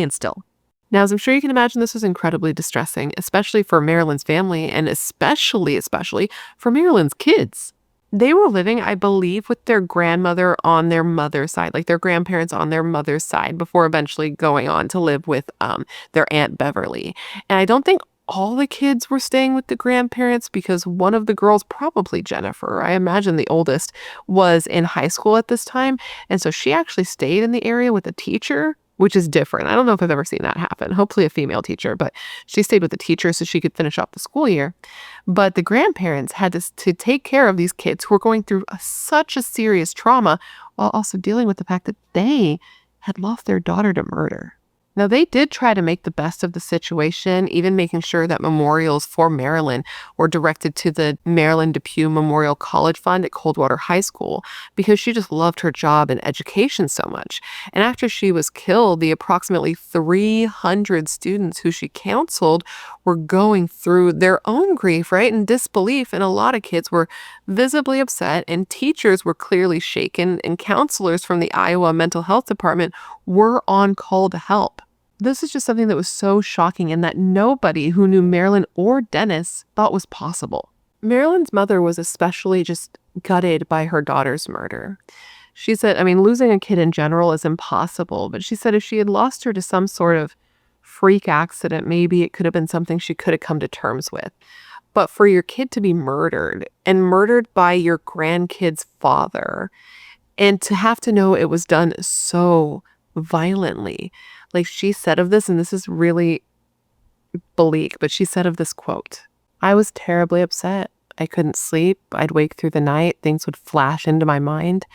still. Now, as I'm sure you can imagine, this was incredibly distressing, especially for Marilynn's family and especially for Marilynn's kids. They were living, I believe, with their grandmother on their mother's side, like their grandparents on their mother's side, before eventually going on to live with their Aunt Beverly. And I don't think all the kids were staying with the grandparents because one of the girls, probably Jennifer, I imagine the oldest, was in high school at this time. And so she actually stayed in the area with a teacher, which is different. I don't know if I've ever seen that happen. Hopefully a female teacher, but she stayed with the teacher so she could finish off the school year. But the grandparents had to take care of these kids who were going through such a serious trauma while also dealing with the fact that they had lost their daughter to murder. Now, they did try to make the best of the situation, even making sure that memorials for Marilynn were directed to the Marilynn Depue Memorial College Fund at Coldwater High School because she just loved her job and education so much. And after she was killed, the approximately 300 students who she counseled were going through their own grief, right, and disbelief. And a lot of kids were visibly upset, and teachers were clearly shaken, and counselors from the Iowa Mental Health Department were on call to help. This is just something that was so shocking and that nobody who knew Marilynn or Dennis thought was possible. Marilynn's mother was especially just gutted by her daughter's murder. She said, losing a kid in general is impossible, but she said if she had lost her to some sort of freak accident, maybe it could have been something she could have come to terms with. But for your kid to be murdered, and murdered by your grandkid's father, and to have to know it was done so violently. Like she said of this, and this is really bleak, but she said of this quote, "I was terribly upset. I couldn't sleep. I'd wake through the night. Things would flash into my mind.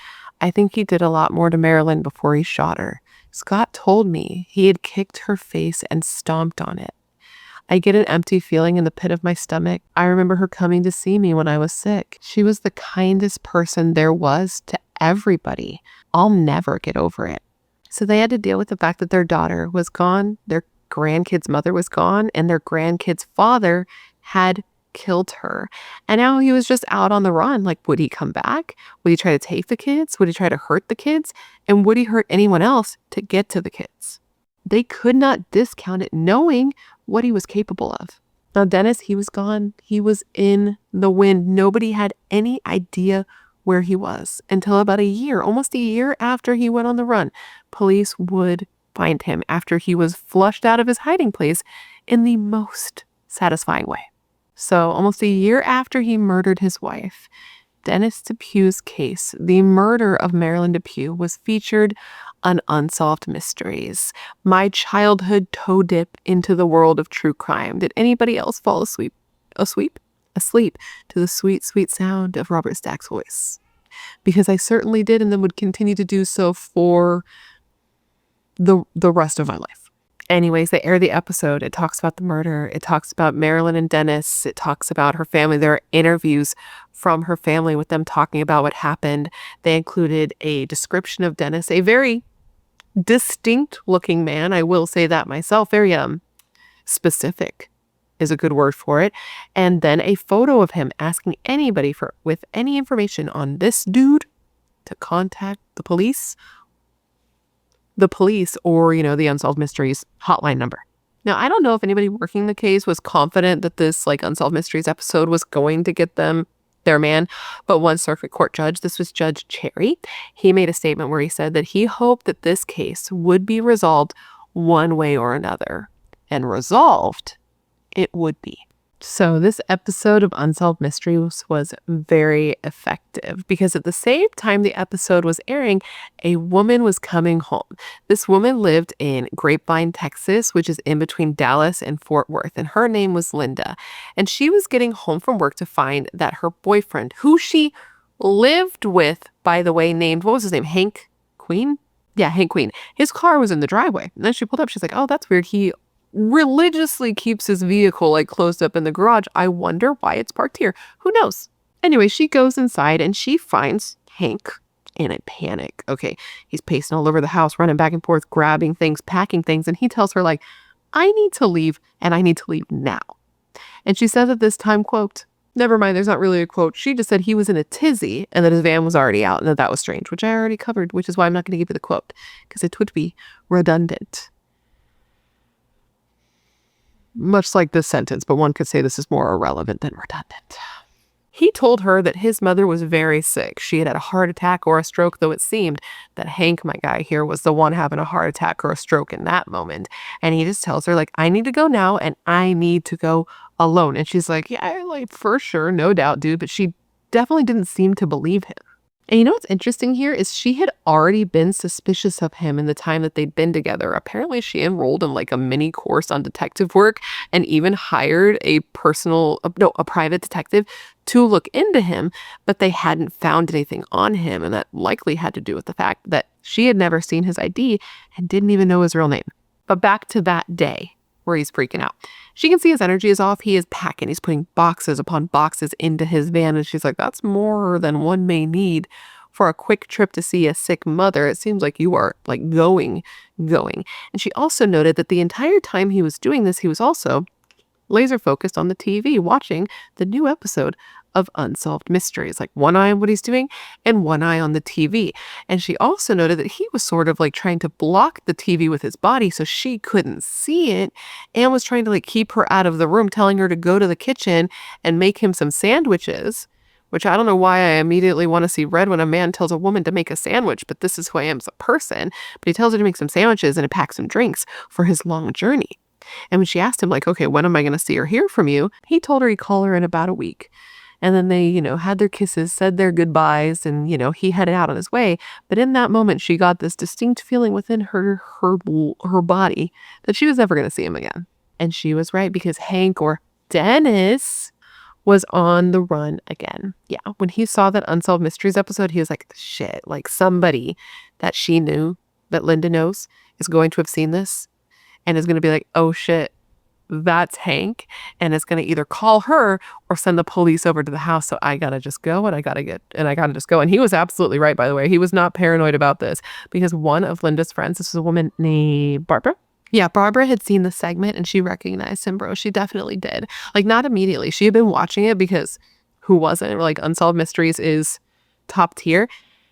I think he did a lot more to Marilynn before he shot her. Scott told me he had kicked her face and stomped on it. I get an empty feeling in the pit of my stomach. I remember her coming to see me when I was sick. She was the kindest person there was to everybody. I'll never get over it." So they had to deal with the fact that their daughter was gone, their grandkid's mother was gone, and their grandkid's father had killed her. And now he was just out on the run. Like, would he come back? Would he try to take the kids? Would he try to hurt the kids? And would he hurt anyone else to get to the kids? They could not discount it, knowing what he was capable of. Now, Dennis, he was gone. He was in the wind. Nobody had any idea where he was until about almost a year after he went on the run. Police would find him after he was flushed out of his hiding place in the most satisfying way. So almost a year after he murdered his wife, Dennis Depue's case, the murder of Marilynn Depue, was featured on Unsolved Mysteries, my childhood toe dip into the world of true crime. Did anybody else fall asleep to the sweet, sweet sound of Robert Stack's voice? Because I certainly did, and then would continue to do so for the rest of my life. Anyways, they air the episode. It talks about the murder. It talks about Marilynn and Dennis. It talks about her family. There are interviews from her family with them talking about what happened. They included a description of Dennis, a very distinct looking man. I will say that myself. Very specific is a good word for it. And then a photo of him asking anybody with any information on this dude to contact the police or, the Unsolved Mysteries hotline number. Now, I don't know if anybody working the case was confident that this Unsolved Mysteries episode was going to get them their man, but one circuit court judge, this was Judge Cherry, he made a statement where he said that he hoped that this case would be resolved one way or another. And resolved it would be. So this episode of Unsolved Mysteries was very effective because at the same time the episode was airing, a woman was coming home. This woman lived in Grapevine, Texas, which is in between Dallas and Fort Worth, and her name was Linda. And she was getting home from work to find that her boyfriend, who she lived with, by the way, named, what was his name? Hank Queen? Yeah, Hank Queen. His car was in the driveway. And then she pulled up. She's like, oh, that's weird. He religiously keeps his vehicle closed up in the garage. I wonder why it's parked here. Who knows? Anyway, she goes inside and she finds Hank, in a panic. Okay, he's pacing all over the house, running back and forth, grabbing things, packing things, and he tells her, like, I need to leave, and I need to leave now. And she says at this time, quote, never mind, there's not really a quote. She just said he was in a tizzy and that his van was already out and that was strange, which I already covered, which is why I'm not going to give you the quote, because it would be redundant. Much like this sentence, but one could say this is more irrelevant than redundant. He told her that his mother was very sick. She had a heart attack or a stroke, though it seemed that Hank, my guy here, was the one having a heart attack or a stroke in that moment. And he just tells her, like, I need to go now and I need to go alone. And she's like, yeah, like, for sure, no doubt, dude. But she definitely didn't seem to believe him. And you know what's interesting here is she had already been suspicious of him in the time that they'd been together. Apparently she enrolled in like a mini course on detective work and even hired a private detective to look into him, but they hadn't found anything on him. And that likely had to do with the fact that she had never seen his ID and didn't even know his real name. But back to that day where he's freaking out. She can see his energy is off. He is packing. He's putting boxes upon boxes into his van. And she's like, that's more than one may need for a quick trip to see a sick mother. It seems like you are like going. And she also noted that the entire time he was doing this, he was also laser focused on the TV, watching the new episode of Unsolved Mysteries, like one eye on what he's doing and one eye on the TV. And she also noted that he was sort of like trying to block the TV with his body so she couldn't see it, and was trying to like keep her out of the room, telling her to go to the kitchen and make him some sandwiches, which I don't know why I immediately want to see red when a man tells a woman to make a sandwich, but this is who I am as a person. But he tells her to make some sandwiches and to pack some drinks for his long journey. And when she asked him, like, okay, when am I going to see or hear from you? He told her he'd call her in about a week. And then they, had their kisses, said their goodbyes, and, he headed out on his way. But in that moment, she got this distinct feeling within her body that she was never going to see him again. And she was right, because Hank, or Dennis, was on the run again. Yeah, when he saw that Unsolved Mysteries episode, he was like, shit, like somebody that she knew, that Linda knows, is going to have seen this and is going to be like, oh shit, that's Hank, and it's going to either call her or send the police over to the house. So I got to just go and I got to just go. And he was absolutely right, by the way. He was not paranoid about this, because one of Linda's friends, this was a woman named Barbara. Yeah, Barbara had seen the segment and she recognized him, bro. She definitely did. Like, not immediately. She had been watching it because who wasn't? Like, Unsolved Mysteries is top tier.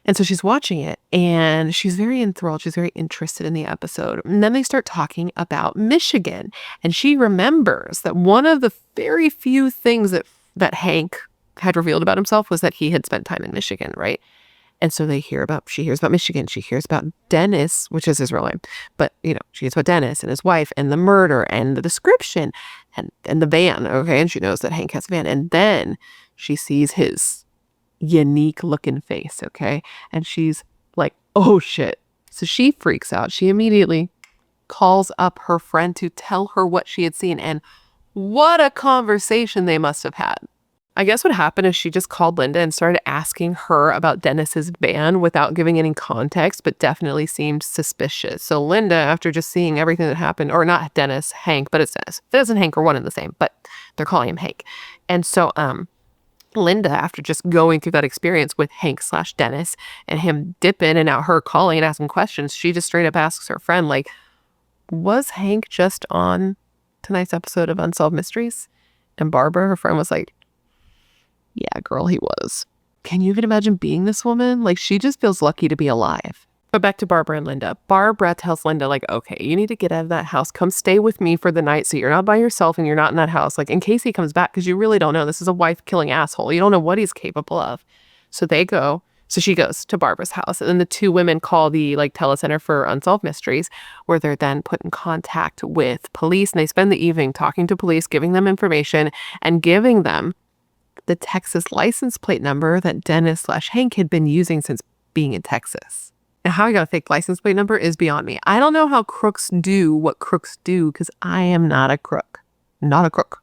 And so she's watching it and she's very enthralled. She's very interested in the episode. And then they start talking about Michigan. And she remembers that one of the very few things that Hank had revealed about himself was that he had spent time in Michigan, right? And so she hears about Michigan. She hears about Dennis, which is his real name. But, she hears about Dennis and his wife and the murder and the description and the van, okay? And she knows that Hank has a van. And then she sees his unique looking face, okay? And she's like, oh shit. So she freaks out. She immediately calls up her friend to tell her what she had seen, and what a conversation they must have had. I guess what happened is she just called Linda and started asking her about Dennis's van without giving any context, but definitely seemed suspicious. So Linda, after just seeing everything that happened, or not Dennis, Hank, but it's Dennis. Dennis and Hank are one and the same, but they're calling him Hank. And so Linda, after just going through that experience with Hank/Dennis and him dipping and out, her calling and asking questions, she just straight up asks her friend, like, was Hank just on tonight's episode of Unsolved Mysteries? And Barbara, her friend, was like, yeah, girl, he was. Can you even imagine being this woman? Like, she just feels lucky to be alive. But back to Barbara and Linda. Barbara tells Linda, like, okay, you need to get out of that house. Come stay with me for the night so you're not by yourself and you're not in that house. Like, in case he comes back, because you really don't know. This is a wife-killing asshole. You don't know what he's capable of. So they go. So she goes to Barbara's house. And then the two women call the, telecenter for Unsolved Mysteries, where they're then put in contact with police. And they spend the evening talking to police, giving them information, and giving them the Texas license plate number that Dennis/Hank had been using since being in Texas. And how I got a fake license plate number is beyond me. I don't know how crooks do what crooks do, because I am not a crook. Not a crook.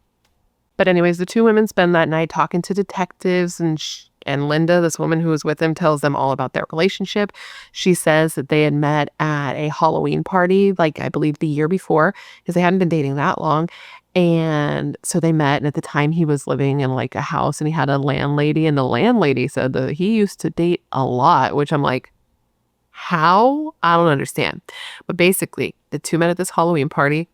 But anyways, the two women spend that night talking to detectives, and Linda, this woman who was with them, tells them all about their relationship. She says that they had met at a Halloween party, I believe the year before, because they hadn't been dating that long. And so they met, and at the time he was living in like a house and he had a landlady, and the landlady said that he used to date a lot, which I'm like, how? I don't understand. But basically, the two met at this Halloween party.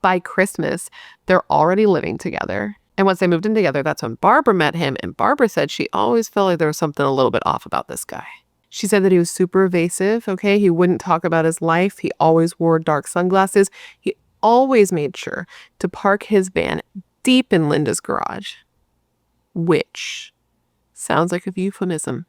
By Christmas, they're already living together. And once they moved in together, that's when Barbara met him. And Barbara said she always felt like there was something a little bit off about this guy. She said that he was super evasive, okay? He wouldn't talk about his life. He always wore dark sunglasses. He always made sure to park his van deep in Linda's garage, which sounds like a euphemism.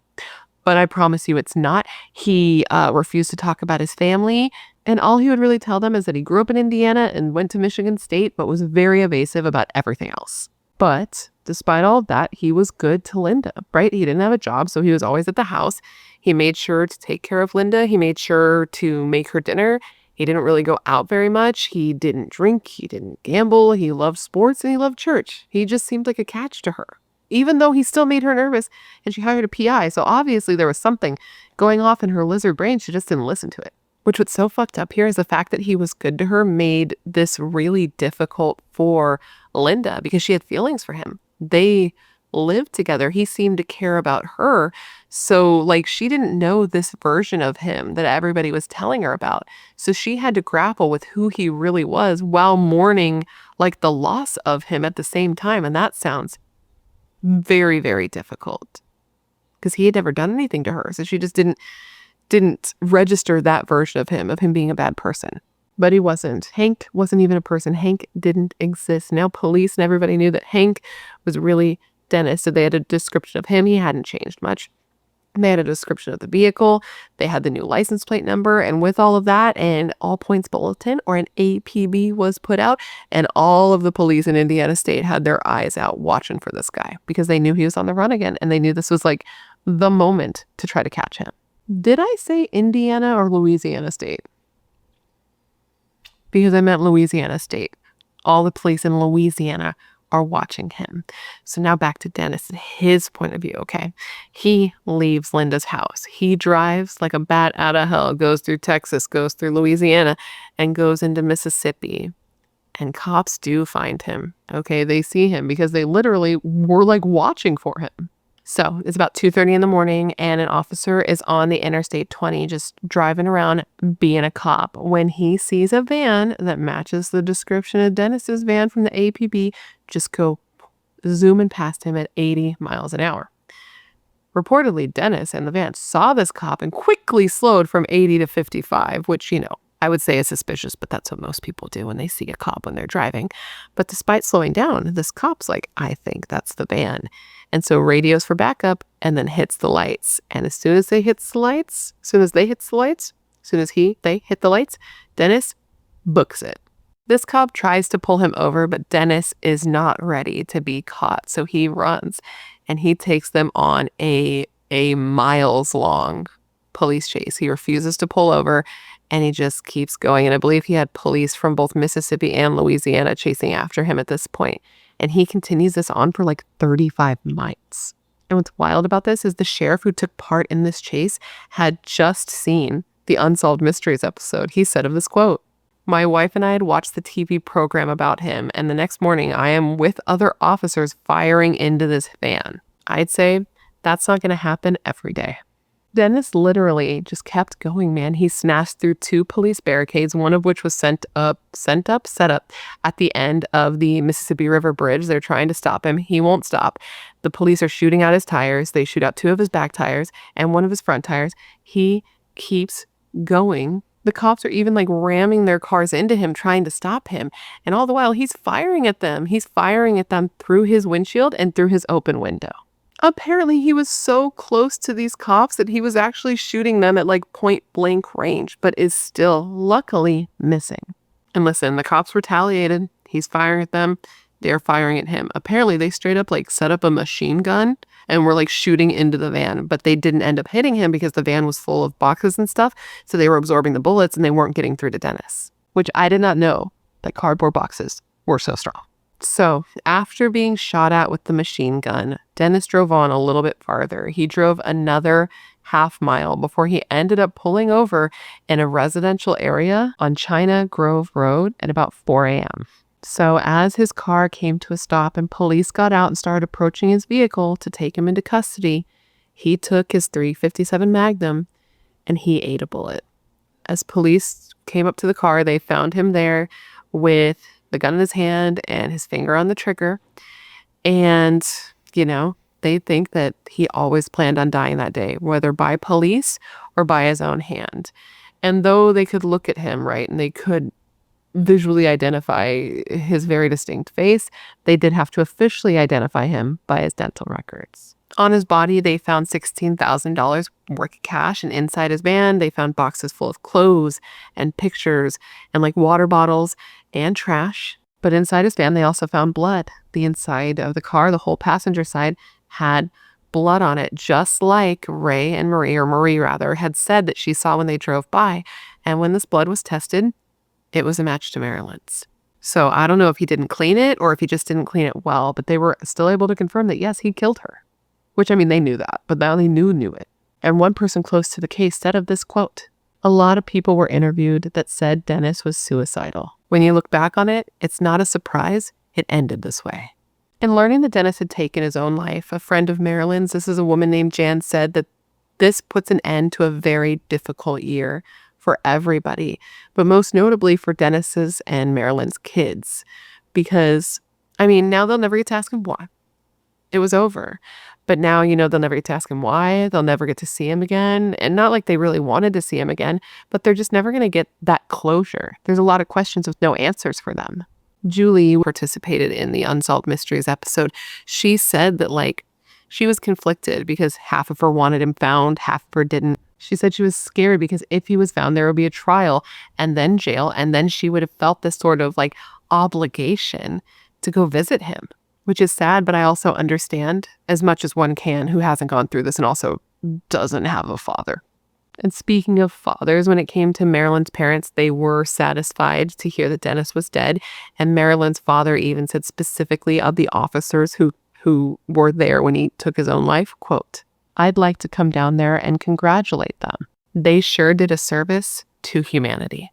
But I promise you it's not. He refused to talk about his family. And all he would really tell them is that he grew up in Indiana and went to Michigan State, but was very evasive about everything else. But despite all of that, he was good to Linda, right? He didn't have a job, so he was always at the house. He made sure to take care of Linda. He made sure to make her dinner. He didn't really go out very much. He didn't drink. He didn't gamble. He loved sports and he loved church. He just seemed like a catch to her, even though he still made her nervous and she hired a PI. So obviously there was something going off in her lizard brain. She just didn't listen to it. Which what's so fucked up here is the fact that he was good to her made this really difficult for Linda because she had feelings for him. They lived together. He seemed to care about her. So like she didn't know this version of him that everybody was telling her about. So she had to grapple with who he really was while mourning like the loss of him at the same time. And that sounds very, very difficult because he had never done anything to her. So she just didn't register that version of him being a bad person. But he wasn't. Hank wasn't even a person. Hank didn't exist. Now police and everybody knew that Hank was really Dennis. So they had a description of him. He hadn't changed much. They had a description of the vehicle. They had the new license plate number. And with all of that, an all points bulletin or an APB was put out. And all of the police in Indiana State had their eyes out watching for this guy because they knew he was on the run again. And they knew this was like the moment to try to catch him. Did I say Indiana or Louisiana State? Because I meant Louisiana State. All the police in Louisiana are watching him. So now back to Dennis and his point of view, okay? He leaves Linda's house. He drives like a bat out of hell, goes through Texas, goes through Louisiana, and goes into Mississippi. And cops do find him, okay? They see him because they literally were like watching for him. So it's about 2:30 in the morning and an officer is on the Interstate 20 just driving around being a cop when he sees a van that matches the description of Dennis's van from the APB just go zooming past him at 80 miles an hour. Reportedly, Dennis and the van saw this cop and quickly slowed from 80 to 55, which, you know, I would say is suspicious, but that's what most people do when they see a cop when they're driving. But despite slowing down, this cop's like, I think that's the van. And so radios for backup and then hits the lights. And as soon as they hit the lights, Dennis books it. This cop tries to pull him over, but Dennis is not ready to be caught. So he runs and he takes them on a miles long police chase. He refuses to pull over and he just keeps going. And I believe he had police from both Mississippi and Louisiana chasing after him at this point. And he continues this on for like 35 miles. And what's wild about this is the sheriff who took part in this chase had just seen the Unsolved Mysteries episode. He said of this quote, "My wife and I had watched the TV program about him, and the next morning I am with other officers firing into this van. I'd say that's not going to happen every day." Dennis literally just kept going, man. He smashed through 2 police barricades, one of which was set up at the end of the Mississippi River Bridge. They're trying to stop him. He won't stop. The police are shooting out his tires. They shoot out 2 of his back tires and 1 of his front tires. He keeps going. The cops are even like ramming their cars into him, trying to stop him. And all the while, he's firing at them. He's firing at them through his windshield and through his open window. Apparently, he was so close to these cops that he was actually shooting them at like point blank range, but is still luckily missing. And listen, the cops retaliated. He's firing at them. They're firing at him. Apparently, they straight up like set up a machine gun and were like shooting into the van, but they didn't end up hitting him because the van was full of boxes and stuff. So they were absorbing the bullets and they weren't getting through to Dennis, which I did not know that cardboard boxes were so strong. So after being shot at with the machine gun, Dennis drove on a little bit farther. He drove another half mile before he ended up pulling over in a residential area on China Grove Road at about 4 a.m. So as his car came to a stop and police got out and started approaching his vehicle to take him into custody, he took his .357 Magnum and he ate a bullet. As police came up to the car, they found him there with the gun in his hand and his finger on the trigger. And, they think that he always planned on dying that day, whether by police or by his own hand. And though they could look at him, right, and they could visually identify his very distinct face, they did have to officially identify him by his dental records. On his body, they found $16,000 worth of cash, and inside his van, they found boxes full of clothes and pictures and water bottles and trash. But inside his van, they also found blood. The inside of the car, the whole passenger side, had blood on it, just like Marie had said that she saw when they drove by. And when this blood was tested, it was a match to Marilynn's. So I don't know if he didn't clean it or if he just didn't clean it well, but they were still able to confirm that, yes, he killed her. Which, they knew that, but now they knew it. And one person close to the case said of this quote, "A lot of people were interviewed that said Dennis was suicidal. When you look back on it, it's not a surprise it ended this way." And learning that Dennis had taken his own life, a friend of Marilynn's, this is a woman named Jan, said that this puts an end to a very difficult year for everybody, but most notably for Dennis's and Marilynn's kids. Because, now they'll never get to ask him why. It was over. But now, they'll never get to ask him why. They'll never get to see him again. And not like they really wanted to see him again, but they're just never going to get that closure. There's a lot of questions with no answers for them. Julie participated in the Unsolved Mysteries episode. She said that, she was conflicted because half of her wanted him found, half of her didn't. She said she was scared because if he was found, there would be a trial and then jail. And then she would have felt this sort of obligation to go visit him. Which is sad, but I also understand as much as one can who hasn't gone through this and also doesn't have a father. And speaking of fathers, when it came to Marilynn's parents, they were satisfied to hear that Dennis was dead. And Marilynn's father even said specifically of the officers who were there when he took his own life, quote, "I'd like to come down there and congratulate them. They sure did a service to humanity."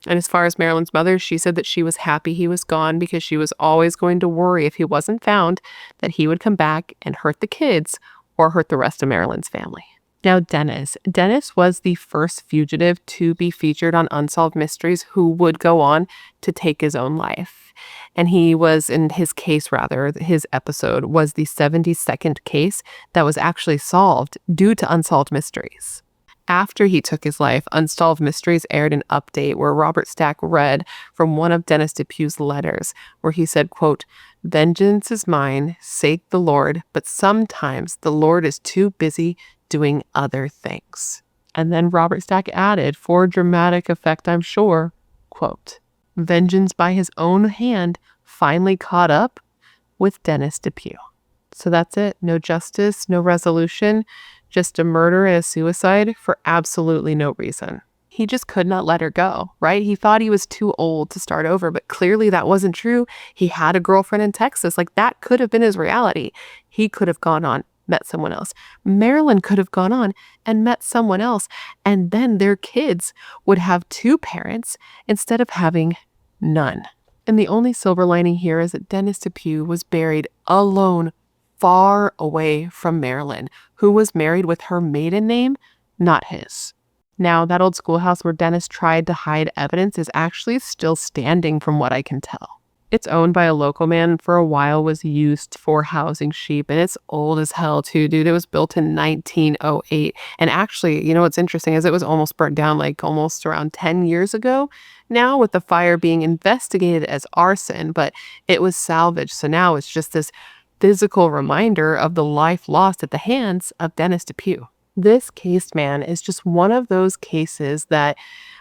And as far as Marilynn's mother, she said that she was happy he was gone because she was always going to worry if he wasn't found that he would come back and hurt the kids or hurt the rest of Marilynn's family. Now, Dennis was the first fugitive to be featured on Unsolved Mysteries who would go on to take his own life. And his episode was the 72nd case that was actually solved due to Unsolved Mysteries. After he took his life, Unsolved Mysteries aired an update where Robert Stack read from one of Dennis Depue's letters, where he said, quote, "Vengeance is mine, sake the Lord, but sometimes the Lord is too busy doing other things." And then Robert Stack added, for dramatic effect, I'm sure, quote, "Vengeance by his own hand finally caught up with Dennis Depue." So that's it. No justice, no resolution. Just a murder and a suicide for absolutely no reason. He just could not let her go, right? He thought he was too old to start over, but clearly that wasn't true. He had a girlfriend in Texas. That could have been his reality. He could have gone on, met someone else. Marilynn could have gone on and met someone else. And then their kids would have two parents instead of having none. And the only silver lining here is that Dennis Depue was buried alone, far away from Marilynn, who was married with her maiden name, not his. Now, that old schoolhouse where Dennis tried to hide evidence is actually still standing from what I can tell. It's owned by a local man, and for a while was used for housing sheep, and it's old as hell too, dude. It was built in 1908. And actually, what's interesting is it was almost burnt down almost around 10 years ago now, with the fire being investigated as arson, but it was salvaged. So now it's just this physical reminder of the life lost at the hands of Dennis Depue. This case, man, is just one of those cases that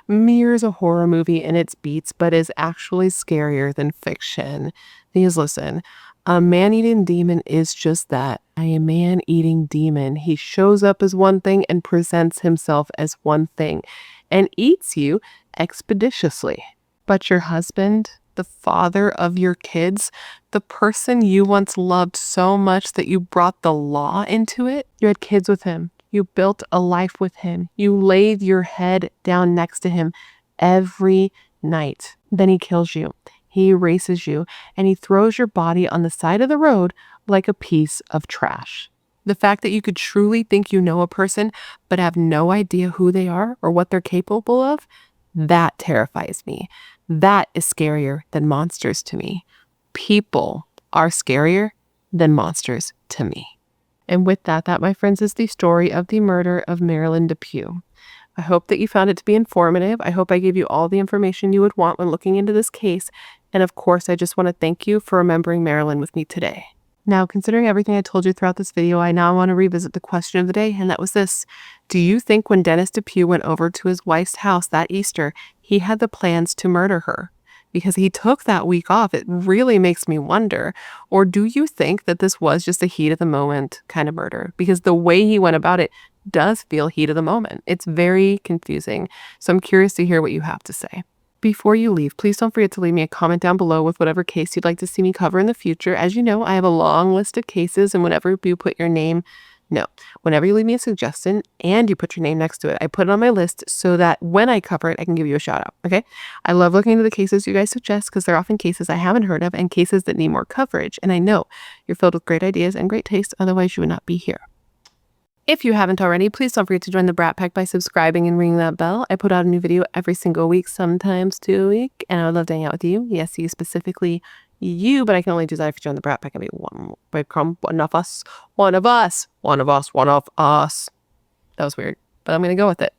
mirrors a horror movie in its beats, but is actually scarier than fiction. Because listen, a man-eating demon is just that, a man-eating demon. He shows up as one thing and presents himself as one thing and eats you expeditiously. But your husband, the father of your kids, the person you once loved so much that you brought the law into it, you had kids with him. You built a life with him. You laid your head down next to him every night. Then he kills you. He erases you, and he throws your body on the side of the road like a piece of trash. The fact that you could truly think you know a person, but have no idea who they are or what they're capable of, that terrifies me. That is scarier than monsters to me. People are scarier than monsters to me. And with that, my friends, is the story of the murder of Marilynn Depue. I hope that you found it to be informative. I hope I gave you all the information you would want when looking into this case. And of course, I just want to thank you for remembering Marilynn with me today. Now, considering everything I told you throughout this video, I now want to revisit the question of the day, and that was this. Do you think when Dennis Depue went over to his wife's house that Easter, he had the plans to murder her? Because he took that week off, it really makes me wonder. Or do you think that this was just a heat of the moment kind of murder? Because the way he went about it does feel heat of the moment. It's very confusing. So I'm curious to hear what you have to say. Before you leave, please don't forget to leave me a comment down below with whatever case you'd like to see me cover in the future. As you know, I have a long list of cases, and whenever you leave me a suggestion and you put your name next to it, I put it on my list so that when I cover it, I can give you a shout out, okay? I love looking into the cases you guys suggest because they're often cases I haven't heard of and cases that need more coverage, and I know you're filled with great ideas and great taste, otherwise you would not be here. If you haven't already, please don't forget to join the Brat Pack by subscribing and ringing that bell. I put out a new video every single week, sometimes 2 a week, and I would love to hang out with you. Yes, you specifically, you, but I can only do that if you join the Brat Pack and be one of us. That was weird, but I'm going to go with it.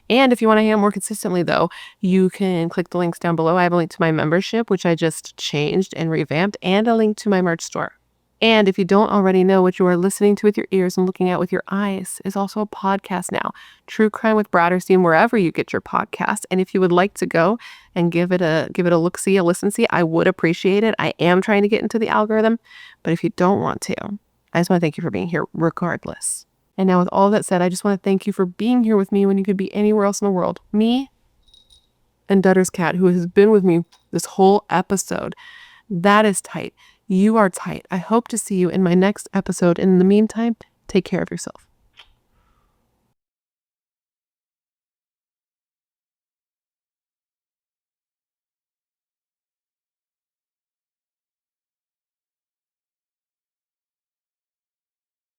And if you want to hang out more consistently, though, you can click the links down below. I have a link to my membership, which I just changed and revamped, and a link to my merch store. And if you don't already know, what you are listening to with your ears and looking at with your eyes is also a podcast now. True Crime with BRATTERSTEIN, wherever you get your podcast. And if you would like to go and give it a look-see, a listen-see, I would appreciate it. I am trying to get into the algorithm. But if you don't want to, I just want to thank you for being here regardless. And now with all that said, I just want to thank you for being here with me when you could be anywhere else in the world. Me and Dutter's cat, who has been with me this whole episode. That is tight. You are tight. I hope to see you in my next episode. In the meantime, take care of yourself.